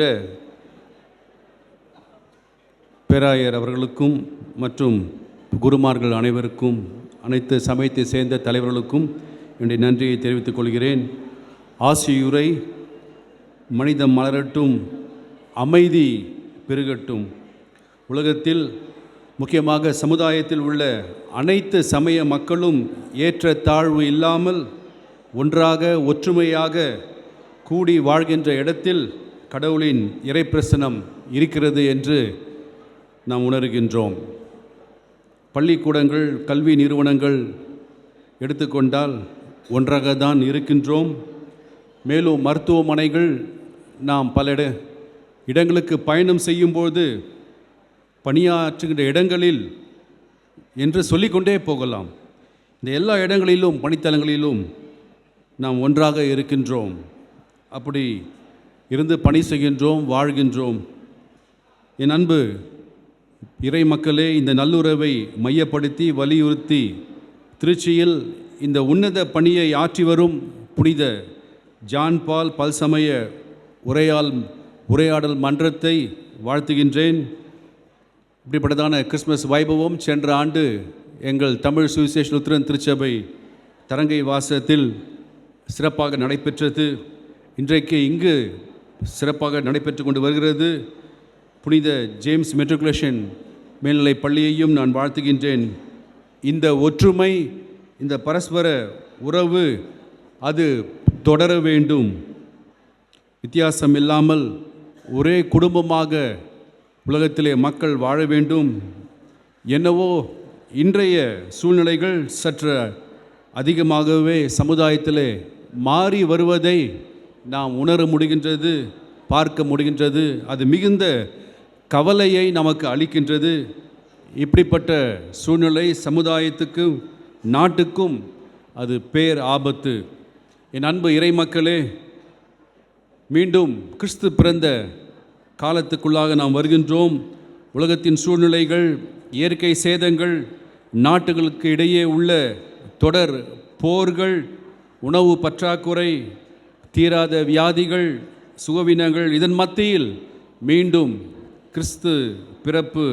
பேராயர் அவர்களுக்கும் மற்றும் குருமார்கள் அனைவருக்கும், அனைத்து சமயத்தை சேர்ந்த தலைவர்களுக்கும் என்னுடைய நன்றியை தெரிவித்துக் கொள்கிறேன். ஆசியுரை மனிதம் மலரட்டும், அமைதி பெருகட்டும். உலகத்தில் முக்கியமாக சமுதாயத்தில் உள்ள அனைத்து சமய மக்களும் ஏற்ற தாழ்வு இல்லாமல் ஒன்றாக ஒற்றுமையாக கூடி வாழ்கின்ற இடத்தில் கடவுளின் இறைப்பிரசனம் இருக்கிறது என்று நாம் உணர்கின்றோம். பள்ளிக்கூடங்கள், கல்வி நிறுவனங்கள் எடுத்துக்கொண்டால் ஒன்றாக தான் இருக்கின்றோம். மேலும் மருத்துவமனைகள் நாம் பல இடங்களுக்கு பயணம் செய்யும்போது பணியாற்றுகின்ற இடங்களில் என்று சொல்லிக்கொண்டே போகலாம். இந்த எல்லா இடங்களிலும், பணித்தலங்களிலும் நாம் ஒன்றாக இருக்கின்றோம். அப்படி இருந்து பணி செய்கின்றோம், வாழ்கின்றோம். என் அன்பு இறை மக்களே, இந்த நல்லுறவை மையப்படுத்தி வலியுறுத்தி திருச்சியில் இந்த உன்னத பணியை ஆற்றி வரும் புனித ஜான் பால் பல்சமய உரையாடல் மன்றத்தை வாழ்த்துகின்றேன். இப்படிப்பட்டதான கிறிஸ்மஸ் வைபவம் சென்ற ஆண்டு எங்கள் தமிழ் சுவிசேஷ லுத்திரன் திருச்சபை தரங்கை வாசத்தில் சிறப்பாக நடைபெற்றது. இன்றைக்கு இங்கு சிறப்பாக நடைபெற்று கொண்டு வருகிறது. புனித ஜேம்ஸ் மெட்ரிகுலேஷன் மேல்நிலை பள்ளியையும் நான் வாழ்த்துகின்றேன். இந்த ஒற்றுமை, இந்த பரஸ்பர உறவு அது தொடர வேண்டும். வித்தியாசம் இல்லாமல் ஒரே குடும்பமாக உலகத்திலே மக்கள் வாழ வேண்டும். என்னவோ இன்றைய சூழ்நிலைகள் சற்று அதிகமாகவே சமுதாயத்திலே மாறி வருவதை நாம் உணர முடிகின்றது, பார்க்க முடிகின்றது. அது மிகுந்த கவலையை நமக்கு அளிக்கின்றது. இப்படிப்பட்ட சூழ்நிலை சமுதாயத்துக்கும் நாட்டுக்கும் அது பேர் ஆபத்து. என் அன்பு இறை மக்களே, மீண்டும் கிறிஸ்து பிறந்த காலத்துக்குள்ளாக நாம் வருகின்றோம். உலகத்தின் சூழ்நிலைகள், இயற்கை சேதங்கள், நாட்டுகளுக்கு இடையே உள்ள தொடர் போர்கள், உணவு பற்றாக்குறை, தீராத வியாதிகள், சுகவீனங்கள், இதன் மத்தியில் மீண்டும் கிறிஸ்து பிறப்பு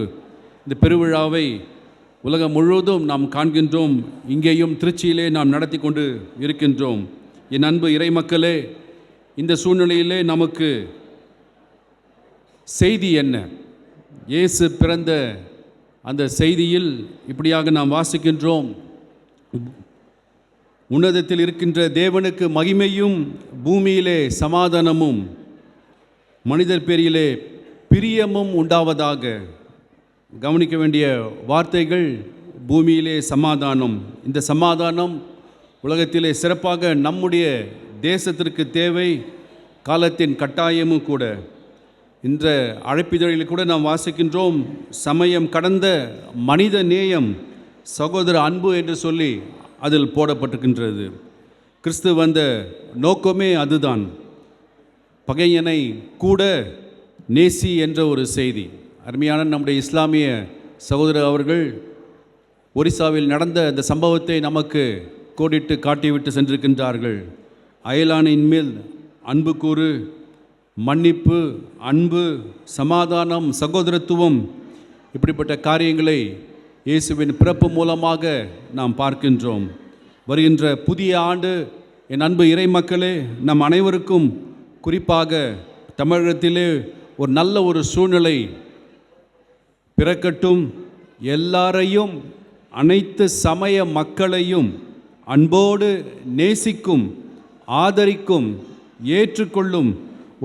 இந்த பெருவிழாவை உலகம் முழுவதும் நாம் காண்கின்றோம். இங்கேயும் திருச்சியிலே நாம் நடத்தி கொண்டு இருக்கின்றோம். என் அன்பு இறை மக்களே, இந்த சூழ்நிலையிலே நமக்கு செய்தி என்ன? இயேசு பிறந்த அந்த செய்தியில் இப்படியாக நாம் வாசிக்கின்றோம். உன்னதத்தில் இருக்கின்ற தேவனுக்கு மகிமையும், பூமியிலே சமாதானமும், மனிதர் பேரிலே பிரியமும் உண்டாவதாக. கவனிக்க வேண்டிய வார்த்தைகள், பூமியிலே சமாதானம். இந்த சமாதானம் உலகத்திலே சிறப்பாக நம்முடைய தேசத்திற்கு தேவை, காலத்தின் கட்டாயமும் கூட. இந்த அழைப்பிதழில் கூட நாம் வாசிக்கின்றோம், சமயம் கடந்த மனித நேயம், சகோதர அன்பு என்று சொல்லி அதில் போடப்பட்டிருக்கின்றது. கிறிஸ்து வந்த நோக்கமே அதுதான். பகையனை கூட நேசி என்ற ஒரு செய்தி. அருமையான நம்முடைய இஸ்லாமிய சகோதரர் அவர்கள் ஒரிசாவில் நடந்த அந்த சம்பவத்தை நமக்கு கோடிட்டு காட்டிவிட்டு சென்றிருக்கின்றார்கள். அயலானின் மேல் அன்பு கூறு, மன்னிப்பு, அன்பு, சமாதானம், சகோதரத்துவம், இப்படிப்பட்ட காரியங்களை இயேசுவின் பிறப்பு மூலமாக நாம் பார்க்கின்றோம். வருகின்ற புதிய ஆண்டு, என் அன்பு இறை மக்களே, நம் அனைவருக்கும் குறிப்பாக தமிழகத்திலே ஒரு நல்ல ஒரு சூழ்நிலை பிறக்கட்டும். எல்லாரையும், அனைத்து சமய மக்களையும் அன்போடு நேசிக்கும், ஆதரிக்கும், ஏற்றுக்கொள்ளும்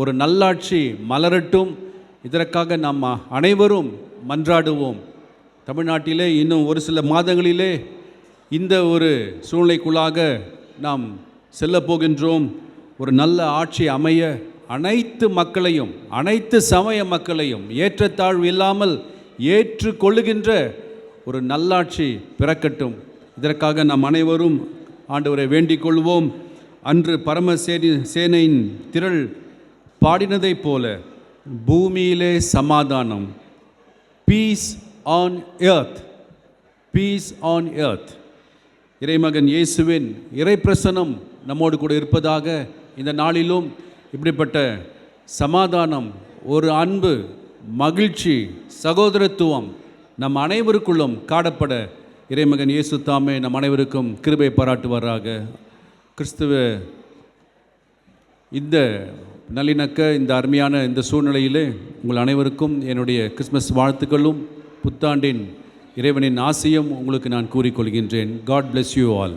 ஒரு நல்லாட்சி மலரட்டும். இதற்காக நாம் அனைவரும் மன்றாடுவோம். தமிழ்நாட்டிலே இன்னும் ஒரு சில மாதங்களிலே இந்த ஒரு சூழ்நிலைக்குள்ளாக நாம் செல்ல போகின்றோம். ஒரு நல்ல ஆட்சி அமைய அனைத்து மக்களையும், அனைத்து சமய மக்களையும் ஏற்றத்தாழ்வு இல்லாமல் ஏற்றுக்கொள்ளுகின்ற ஒரு நல்லாட்சி பிறக்கட்டும். இதற்காக நாம் அனைவரும் ஆண்டவரை வேண்டிக் கொள்வோம். அன்று சேனையின் திரள் பாடினதைப் போல, பூமியிலே சமாதானம், peace on earth, peace on earth. இறைமகன் இயேசுவின் இறைப்பிரசனம் நம்மோடு கூட இருப்பதாக இந்த நாளிலும் இப்படிப்பட்ட சமாதானம், ஒரு அன்பு, மகிழ்ச்சி, சகோதரத்துவம் நம் அனைவருக்குள்ளும் காணப்பட இறைமகன் இயேசு தாமே நம் அனைவருக்கும் கிருபை பாராட்டுவாராக. கிறிஸ்துவ இந்த நல்லிணக்க இந்த அருமையான இந்த சூழ்நிலையிலே உங்கள் அனைவருக்கும் என்னுடைய கிறிஸ்மஸ் வாழ்த்துக்களும் புத்தாண்டின் இறைவனின் ஆசையும் உங்களுக்கு நான் கூறிக்கொள்கின்றேன். God bless you all.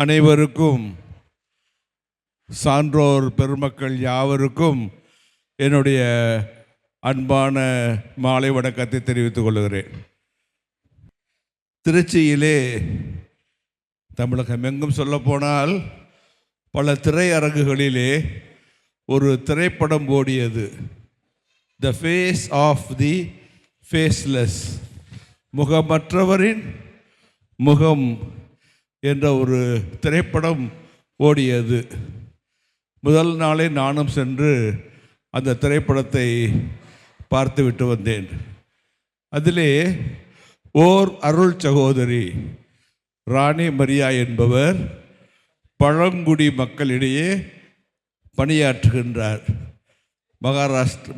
அனைவருக்கும், சான்றோர் பெருமக்கள் யாவருக்கும் என்னுடைய அன்பான மாலை வணக்கத்தை தெரிவித்துக் கொள்கிறேன். திருச்சியிலே தமிழகம் எங்கும் சொல்லப்போனால் பல திரையரங்குகளிலே ஒரு திரைப்படம் ஓடியது. The face of the faceless, முகமற்றவரின் முகம் என்ற ஒரு திரைப்படம் ஓடியது. முதல் நாளே நானும் சென்று அந்த திரைப்படத்தை பார்த்துவிட்டு வந்தேன். அதிலே ஓர் அருள் சகோதரி ராணி மரியா என்பவர் பழங்குடி மக்களிடையே பணியாற்றுகின்றார்.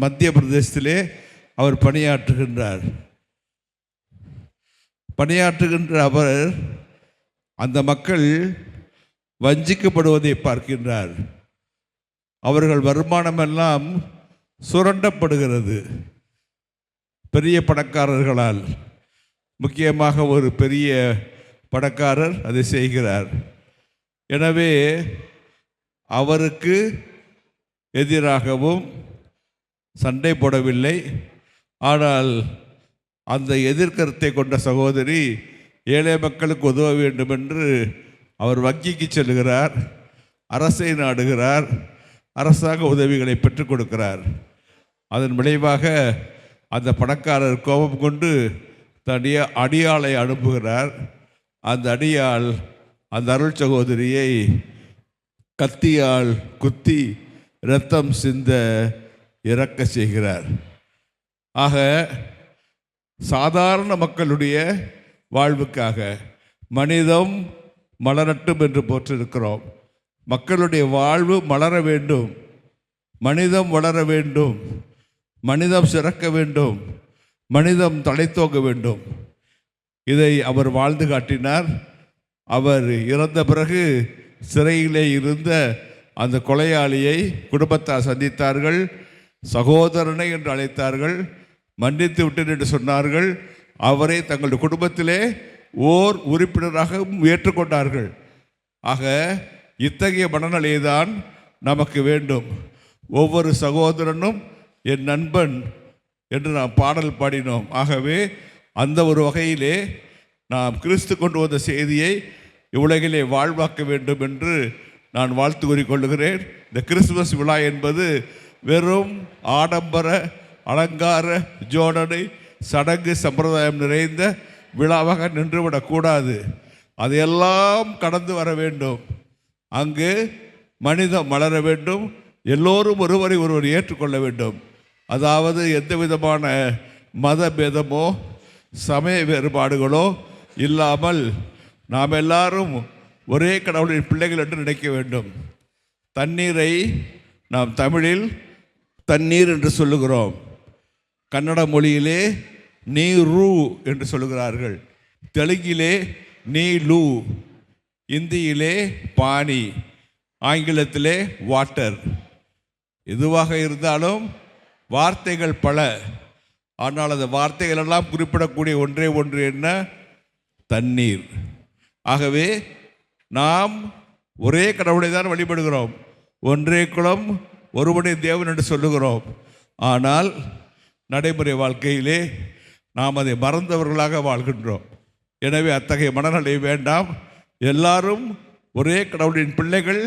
மத்திய பிரதேசத்திலே அவர் பணியாற்றுகின்றார். பணியாற்றுகின்ற அவர் அந்த மக்கள் வஞ்சிக்கப்படுவதை பார்க்கின்றார். அவர்கள் வருமானமெல்லாம் சுரண்டப்படுகிறது பெரிய பணக்காரர்களால். முக்கியமாக ஒரு பெரிய பணக்காரர் அதை செய்கிறார். எனவே அவருக்கு எதிராகவும் சண்டை போடவில்லை. ஆனால் அந்த எதிர்கருத்தை கொண்ட சகோதரி ஏழை மக்களுக்கு உதவ வேண்டும் என்று அவர் வங்கிக்கு செல்கிறார், அரசை நாடுகிறார், அரசாங்க உதவிகளை பெற்றுக் கொடுக்கிறார். அதன் விளைவாக அந்த பணக்காரர் கோபம் கொண்டு தன்னுடைய அடியாளை அனுப்புகிறார். அந்த அடியாள் அந்த அருள் சகோதரியை கத்தியால் குத்தி இரத்தம் சிந்த இறக்க செய்கிறார். ஆக சாதாரண மக்களுடைய வாழ்வுக்காக மனிதம் மலரட்டும் என்று போற்றிருக்கிறோம். மக்களுடைய வாழ்வு மலர வேண்டும், மனிதம் வளர வேண்டும், மனிதம் சிறக்க வேண்டும், மனிதம் தழைத்தோங்க வேண்டும். இதை அவர் வாழ்ந்து காட்டினார். அவர் இறந்த பிறகு சிறையிலே இருந்த அந்த கொலையாளியை குடும்பத்தார் சந்தித்தார்கள். சகோதரனை என்று அழைத்தார்கள். மன்னித்து விட்டேன் என்று சொன்னார்கள். அவரை தங்களுடைய குடும்பத்திலே ஓர் உறுப்பினராக ஏற்றுக்கொண்டார்கள். ஆக இத்தகைய மனநிலையை தான் நமக்கு வேண்டும். ஒவ்வொரு சகோதரனும் என் நண்பன் என்று நாம் பாடல் பாடினோம். ஆகவே அந்த ஒரு வகையிலே நாம் கிறிஸ்து கொண்டு வந்த செய்தியை இவ்வுலகிலே வாழ்வாக்க வேண்டும் என்று நான் வாழ்த்து கூறிக்கொள்கிறேன். இந்த கிறிஸ்துமஸ் விழா என்பது வெறும் ஆடம்பர அலங்கார ஜோடனை சடங்கு சம்பிரதாயம் நிறைந்த விழாவாக நின்றுவிடக்கூடாது. அதையெல்லாம் கடந்து வர வேண்டும். அங்கு மனிதம் மலர வேண்டும். எல்லோரும் ஒருவரை ஒருவர் ஏற்றுக்கொள்ள வேண்டும். அதாவது எந்த விதமான மத பேதமோ சமய வேறுபாடுகளோ இல்லாமல் நாம் எல்லாரும் ஒரே கடவுளின் பிள்ளைகள் என்று நினைக்க வேண்டும். தண்ணீரை நாம் தமிழில் தண்ணீர் என்று சொல்லுகிறோம். கன்னட மொழியிலே நீரு என்று சொல்லுகிறார்கள். தெலுங்கிலே நீலு, இந்தியிலே பானி, ஆங்கிலத்திலே வாட்டர். எதுவாக இருந்தாலும் வார்த்தைகள் பல. ஆனால் அந்த வார்த்தைகள் எல்லாம் குறிப்பிடக்கூடிய ஒன்றே ஒன்று என்ன? தண்ணீர். ஆகவே நாம் ஒரே கடவுளை தான் வழிபடுகிறோம். ஒன்றே குலம் ஒருவனே தேவன் என்று சொல்லுகிறோம். ஆனால் நடைமுறை வாழ்க்கையிலே நாம் அதை மறந்தவர்களாக வாழ்கின்றோம். எனவே அத்தகைய மனநிலை வேண்டாம். எல்லாரும் ஒரே கடவுளின் பிள்ளைகள்,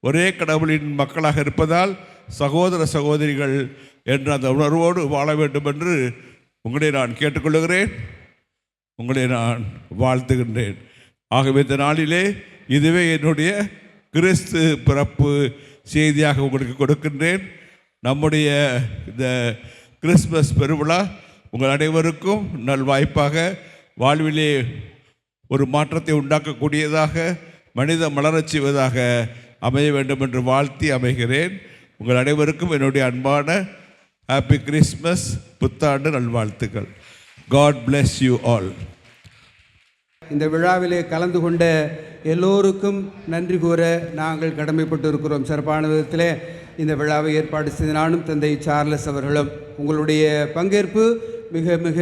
ஒரே கடவுளின் மக்களாக இருப்பதால் சகோதர சகோதரிகள் என்ற அந்த உணர்வோடு வாழ வேண்டும் என்று உங்களை நான் கேட்டுக்கொள்கிறேன், உங்களை நான் வாழ்த்துகின்றேன். ஆகவே இந்த நாளிலே இதுவே என்னுடைய கிறிஸ்து பிறப்பு செய்தியாக உங்களுக்கு கொடுக்கின்றேன். நம்முடைய இந்த கிறிஸ்மஸ் பெருவிழா உங்கள் அனைவருக்கும் நல்வாய்ப்பாக, வாழ்விலே ஒரு மாற்றத்தை உண்டாக்கக்கூடியதாக, மனித மலரச் செய்வதாக அமைய வேண்டும் என்று வாழ்த்தி அமைகிறேன். உங்கள் அனைவருக்கும் என்னுடைய அன்பான ஹாப்பி கிறிஸ்மஸ் புத்தாண்டு நல்வாழ்த்துக்கள். God bless you all. இந்த விழாவிலே கலந்து கொண்ட எல்லோருக்கும் நன்றி கூற நாங்கள் கடமைப்பட்டு இருக்கிறோம். சிறப்பான விதத்திலே இந்த விழாவை ஏற்பாடு செய்த நானும் தந்தை சார்லஸ் அவர்களும். உங்களுடைய பங்கேற்பு மிக மிக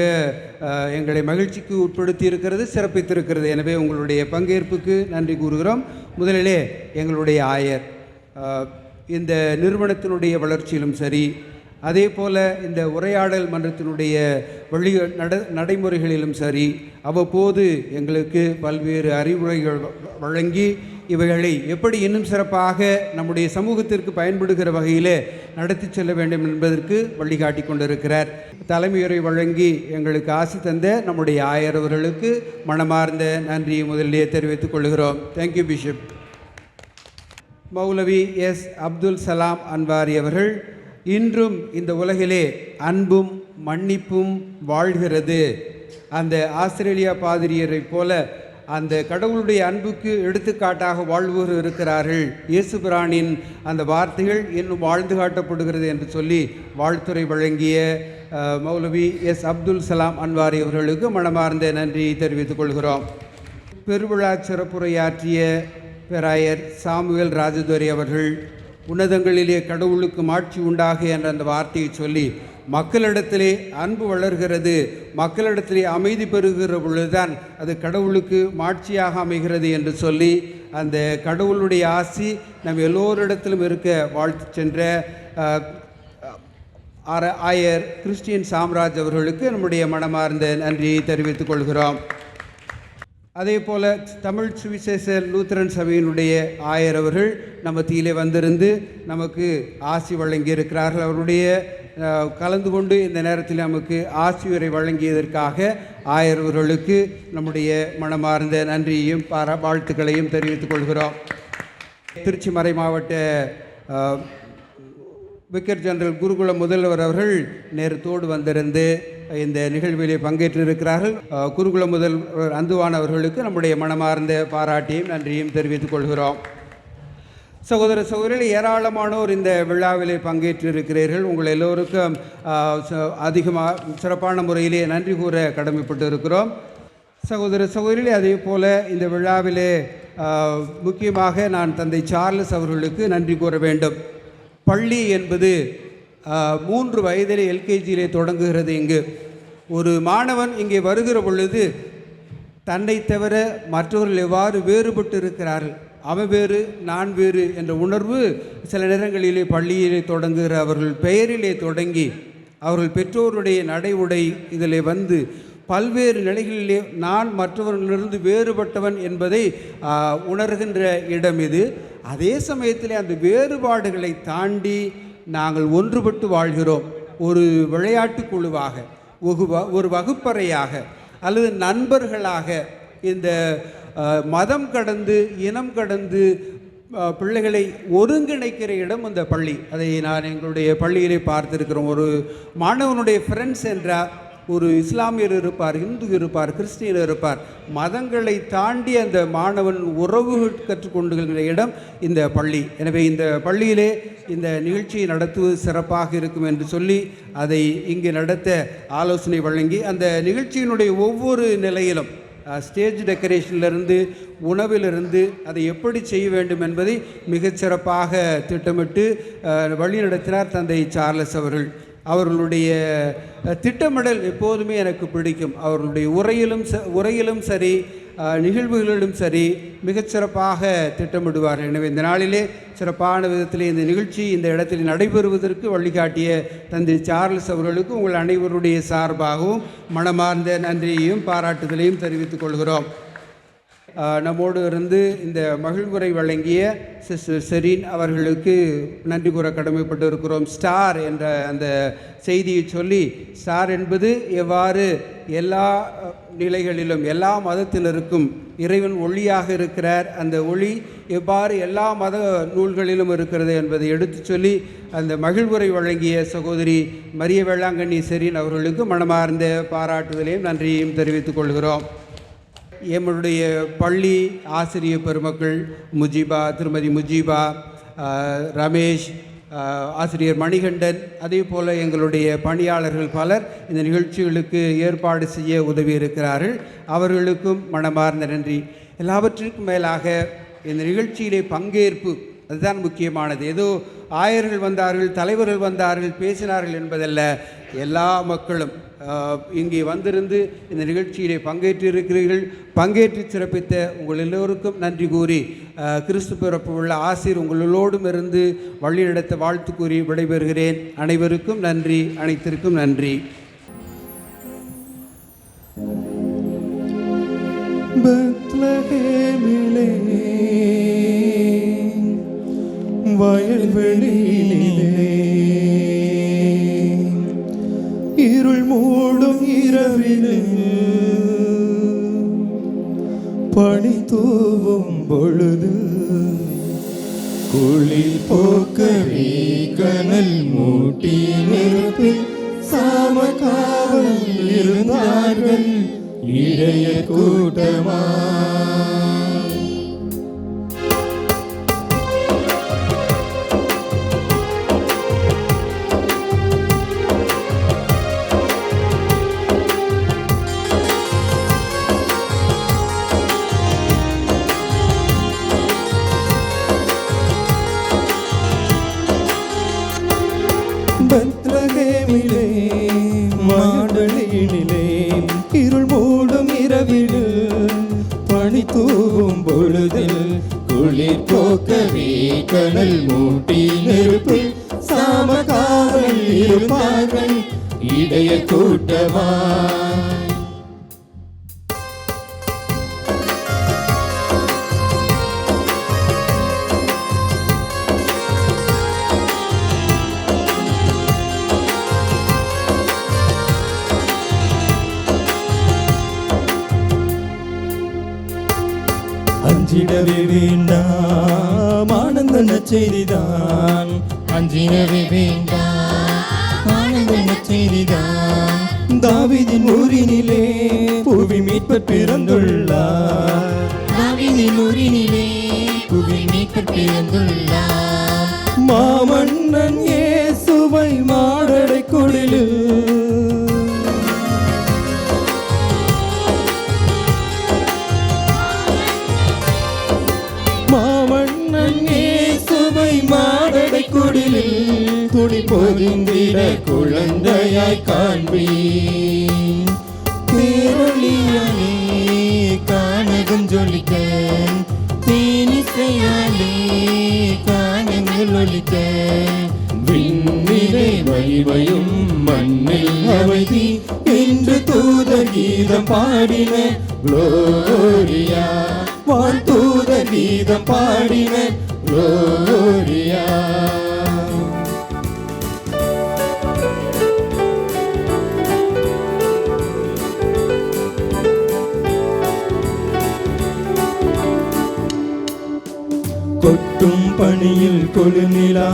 எங்களை மகிழ்ச்சிக்கு உட்படுத்தி இருக்கிறது, சிறப்பித்திருக்கிறது. எனவே உங்களுடைய பங்கேற்புக்கு நன்றி கூறுகிறோம். முதலிலே எங்களுடைய ஆயர் இந்த நிறுவனத்தினுடைய வளர்ச்சியிலும் சரி, அதே போல் இந்த உரையாடல் மன்றத்தினுடைய நடைமுறைகளிலும் சரி அவ்வப்போது எங்களுக்கு பல்வேறு அறிவுரைகள் வழங்கி இவைகளை எப்படி இன்னும் சிறப்பாக நம்முடைய சமூகத்திற்கு பயன்படுகிற வகையில் நடத்தி செல்ல வேண்டும் என்பதற்கு வழிகாட்டி கொண்டிருக்கிறார். தலைமையுரை வழங்கி எங்களுக்கு ஆசி தந்த நம்முடைய ஆயர் அவர்களுக்கு மனமார்ந்த நன்றியை முதலிலே தெரிவித்துக் கொள்கிறோம். Thank you bishop. மௌலவி எஸ் அப்துல் சலாம் அன்வாரி அவர்கள், இன்றும் இந்த உலகிலே அன்பும் மன்னிப்பும் வாழ்கிறது. அந்த ஆஸ்திரேலியா பாதிரியரை போல அந்த கடவுளுடைய அன்புக்கு எடுத்துக்காட்டாக வாழ்வோர் இருக்கிறார்கள். இயேசு பிரானின் அந்த வார்த்தைகள் இன்னும் வாழ்ந்து காட்டப்படுகிறது என்று சொல்லி வாழ்த்துரை வழங்கிய மௌலவி எஸ் அப்துல் சலாம் அன்வாரி அவர்களுக்கு மனமார்ந்த நன்றியை தெரிவித்துக் கொள்கிறோம். பெருவிழா சிறப்புரையாற்றிய பேராயர் சாமுவேல் ராஜதுரை அவர்கள், உன்னதங்களிலே கடவுளுக்கு மாட்சி உண்டாக என்ற அந்த வார்த்தையை சொல்லி மக்களிடத்திலே அன்பு வளர்கிறது, மக்களிடத்திலே அமைதி பெறுகிற பொழுதுதான் அது கடவுளுக்கு மாட்சியாக அமைகிறது என்று சொல்லி அந்த கடவுளுடைய ஆசி நம் எல்லோரிடத்திலும் இருக்க வாழ்த்து சென்ற ஆயர் கிறிஸ்டியன் சாம்ராஜ் அவர்களுக்கு நம்முடைய மனமார்ந்த நன்றியை தெரிவித்துக் கொள்கிறோம். அதே போல் தமிழ் சுவிசேஷ லூத்தரன் சபையினுடைய ஆயர் அவர்கள் நம்ம மத்தியிலே வந்திருந்து நமக்கு ஆசி வழங்கியிருக்கிறார்கள். அவருடைய கலந்து கொண்டு இந்த நேரத்தில் நமக்கு ஆசியுரை வழங்கியதற்காக ஆயர் அவர்களுக்கு நம்முடைய மனமார்ந்த நன்றியையும் வாழ்த்துக்களையும் தெரிவித்துக் கொள்கிறோம். திருச்சி மறை மாவட்ட விக்கர் ஜெனரல் குருகுல முதல்வர் அவர்கள் நேரத்தோடு வந்திருந்து இந்த நிகழ்விலே பங்கேற்றிருக்கிறார்கள். குருகுல முதல்வர் அந்துவான் அவர்களுக்கு நம்முடைய மனமார்ந்த பாராட்டியும் நன்றியும் தெரிவித்துக் கொள்கிறோம். சகோதர சகோதரிகள், ஏராளமானோர் இந்த விழாவிலே பங்கேற்றிருக்கிறீர்கள். உங்கள் எல்லோருக்கும் அதிகமாக சிறப்பான முறையிலே நன்றி கூற கடமைப்பட்டு இருக்கிறோம். சகோதர சகோதரிகளே, அதே போல் இந்த விழாவிலே முக்கியமாக நான் தந்தை சார்லஸ் அவர்களுக்கு நன்றி கூற வேண்டும். பள்ளி என்பது 3 வயதிலே எல்கேஜியிலே தொடங்குகிறது. இங்கு ஒரு மாணவன் இங்கே வருகிற பொழுது தன்னை தவிர மற்றவர்கள் எவ்வாறு வேறுபட்டு இருக்கிறார்கள், அவன் வேறு நான் வேறு என்ற உணர்வு சில நேரங்களிலே பள்ளியிலே தொடங்குகிற அவர்கள் பெயரிலே தொடங்கி அவர்கள் பெற்றோருடைய நடை உடை இதில் வந்து பல்வேறு நிலைகளிலே நான் மற்றவர்களிலிருந்து வேறுபட்டவன் என்பதை உணர்கின்ற இடம் இது. அதே சமயத்தில் அந்த வேறுபாடுகளை தாண்டி நாங்கள் ஒன்றுபட்டு வாழ்கிறோம். ஒரு விளையாட்டு குழுவாக, ஒரு வகுப்பறையாக அல்லது நண்பர்களாக இந்த மதம் கடந்து இனம் கடந்து பிள்ளைகளை ஒருங்கிணைக்கிற இடம் அந்த பள்ளி. அதை நான் எங்களுடைய பள்ளியிலே பார்த்திருக்கிறோம். ஒரு மாணவனுடைய ஃப்ரெண்ட்ஸ் என்றால் ஒரு இஸ்லாமியர் இருப்பார், இந்து இருப்பார், கிறிஸ்டியன் இருப்பார். மதங்களை தாண்டி அந்த மாணவன் உறவுகள் கற்றுக்கொண்டுகிற இடம் இந்த பள்ளி. எனவே இந்த பள்ளியிலே இந்த நிகழ்ச்சியை நடத்துவது சிறப்பாக இருக்கும் என்று சொல்லி அதை இங்கு நடத்த ஆலோசனை வழங்கி அந்த நிகழ்ச்சியினுடைய ஒவ்வொரு நிலையிலும் ஸ்டேஜ் டெக்கரேஷனிலிருந்து உணவிலிருந்து அதை எப்படி செய்ய வேண்டும் என்பதை மிகச்சிறப்பாக திட்டமிட்டு வழி நடத்தினார் தந்தை சார்லஸ் அவர்கள். அவர்களுடைய திட்டமிடல் எப்போதுமே எனக்கு பிடிக்கும். அவர்களுடைய உரையிலும் சரி நிகழ்வுகளிலும் சரி மிகச்சிறப்பாக திட்டமிடுவார்கள். எனவே இந்த நாளிலே சிறப்பான விதத்தில் இந்த நிகழ்ச்சி இந்த இடத்தில் நடைபெறுவதற்கு வழிகாட்டிய தந்தை சார்லஸ் அவர்களுக்கு உங்கள் அனைவருடைய சார்பாகவும் மனமார்ந்த நன்றியையும் பாராட்டுதலையும் தெரிவித்துக் கொள்கிறோம். நம்மோடு இருந்து இந்த மகிழ்வுரை வழங்கிய சிஸ்டர் செரீன் அவர்களுக்கு நன்றி கூற கடமைப்பட்டு இருக்கிறோம். ஸ்டார் என்ற அந்த செய்தியை சொல்லி, ஸ்டார் என்பது எவ்வாறு எல்லா நிலைகளிலும் எல்லா மதத்தினருக்கும் இறைவன் ஒளியாக இருக்கிறார், அந்த ஒளி எவ்வாறு எல்லா மத நூல்களிலும் இருக்கிறது என்பதை எடுத்து சொல்லி அந்த மகிழ்வுரை வழங்கிய சகோதரி மரிய வேளாங்கண்ணி செரீன் அவர்களுக்கு மனமார்ந்த பாராட்டுதலையும் நன்றியையும் தெரிவித்துக் கொள்கிறோம். எம்முடைய பள்ளி ஆசிரியர் பெருமக்கள் முஜிபா, திருமதி முஜிபா, ரமேஷ், ஆசிரியர் மணிகண்டன், அதே போல் எங்களுடைய பணியாளர்கள் பலர் இந்த நிகழ்ச்சிகளுக்கு ஏற்பாடு செய்ய உதவி இருக்கிறார்கள். அவர்களுக்கும் மனமார்ந்த நன்றி. எல்லாவற்றிற்கும் மேலாக இந்த நிகழ்ச்சியிலே பங்கேற்பு அதுதான் முக்கியமானது. ஏதோ ஆயர்கள் வந்தார்கள், தலைவர்கள் வந்தார்கள், பேசினார்கள் என்பதல்ல. எல்லா மக்களும் இங்கே வந்திருந்து இந்த நிகழ்ச்சியிலே பங்கேற்றிருக்கிறீர்கள். பங்கேற்று சிறப்பித்த உங்கள் எல்லோருக்கும் நன்றி கூறி கிறிஸ்து பிறப்பு உள்ள ஆசிர் உங்களோடும் இருந்து வழிநடத்த வாழ்த்து கூறி விடைபெறுகிறேன். அனைவருக்கும் நன்றி, அனைத்திற்கும் நன்றி. பெத்லகேமிலே வயல்வெளியிலே இருள் மூடும் இரவிலே பனி தூவும் பொழுது குளிர் போக்கவே கனல் மூட்டி நெருப்பில் சாமக்காவல் இருந்தார்கள் இளைய கூட்டமா. பெத்லகேமிலே மாடலினிலே இருள் மூடும் இரவிடு பனி தூவும் பொழுதில் குளிர் போக்கவே கனல் மூட்டி நெருப்பு சாமக்காவல் இருப்பார்கள் இடைய கூட்டமா. அஞ்சிடவே வேண்டாம் ஆனந்த நற்செய்திதான், அஞ்சிடவே வேண்டாம் ஆனந்த நற்செய்திதான். தாவீதின் ஊரினிலே புவி மீட்பர் பிறந்துள்ளார், தாவீதின் ஊரினிலே புவி மீட்பர் பிறந்துள்ளார். மாமன்னன் இயேசுவை மாடடை குடிலில் துணி பொதிந்திட குழந்தையாய் காண்பீன். பேரொழியாலே கானகம் ஜொலிக்க, தேனிசையாலே கானங்கள் ஒலிக்க, விண்ணிலே மகிமையும் மண்ணில் அமைதி என்று தூத கீதம் பாடின குளோரியா. வான் தூத கீதம் பாடின குளோரியா. கொட்டும் பணியில் கொழுநிலா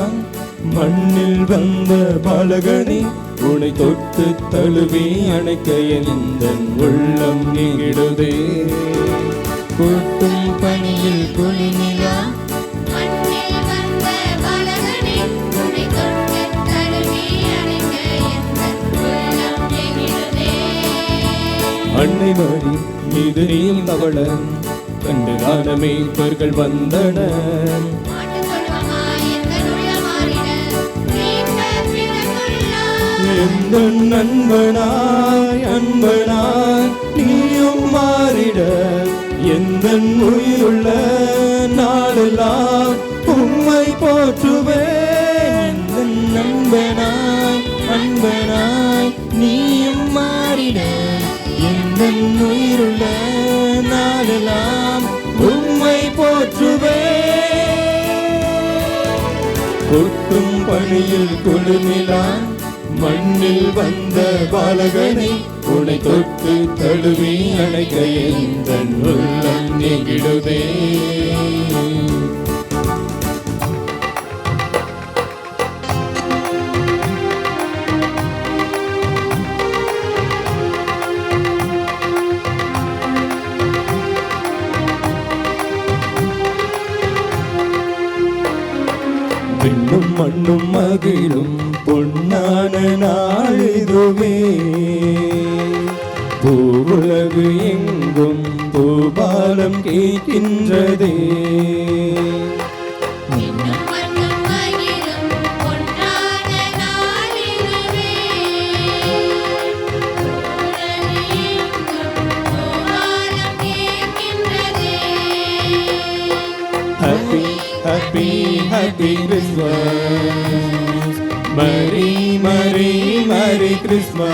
மண்ணில் வந்த பாலகனே, உனை தொட்டு தழுவி அணைக்க எந்த உள்ளம் நீங்கிடுதே. கொட்டும் பணியில் கொழுநிலா மண்ணில் வந்த பாலகனே, உனை தொட்டு தழுவி அணைக்க எந்த உள்ளம் நீங்கிடுதே. அன்னை மணி மீது நீயும் தவள கண்டு காணமே பெர்கள் வந்தனர். எந்த நண்பனாய் அன்பனாய் நீயும் மாறிட, எந்த உயிருள்ள நாளெல்லாம் உம்மை போற்றுவேன். எந்த நண்பனாய் அன்பனாய் நீயும் மாறிட, எந்த உயிருள்ள நாளெல்லாம் உம்மை போற்றுவேன். கொட்டும் பணியில் கொழுநிலா மண்ணில் வந்த பாலகனை, உனை தொட்டு தழுவி அணைக்க எந்த உள்ளம் நீங்கிடுதே. விண்ணும் மண்ணும் மகிழும் பொன்னான நாளிதுவே, பூவுலகு எங்கும் பூபாலம் கேட்கின்றதே. happy, happy Christmas. Merry, merry, merry Christmas.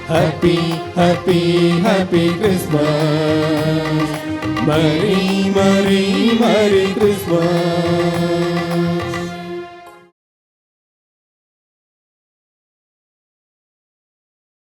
Happy, happy, happy Christmas. Merry, merry, merry Christmas.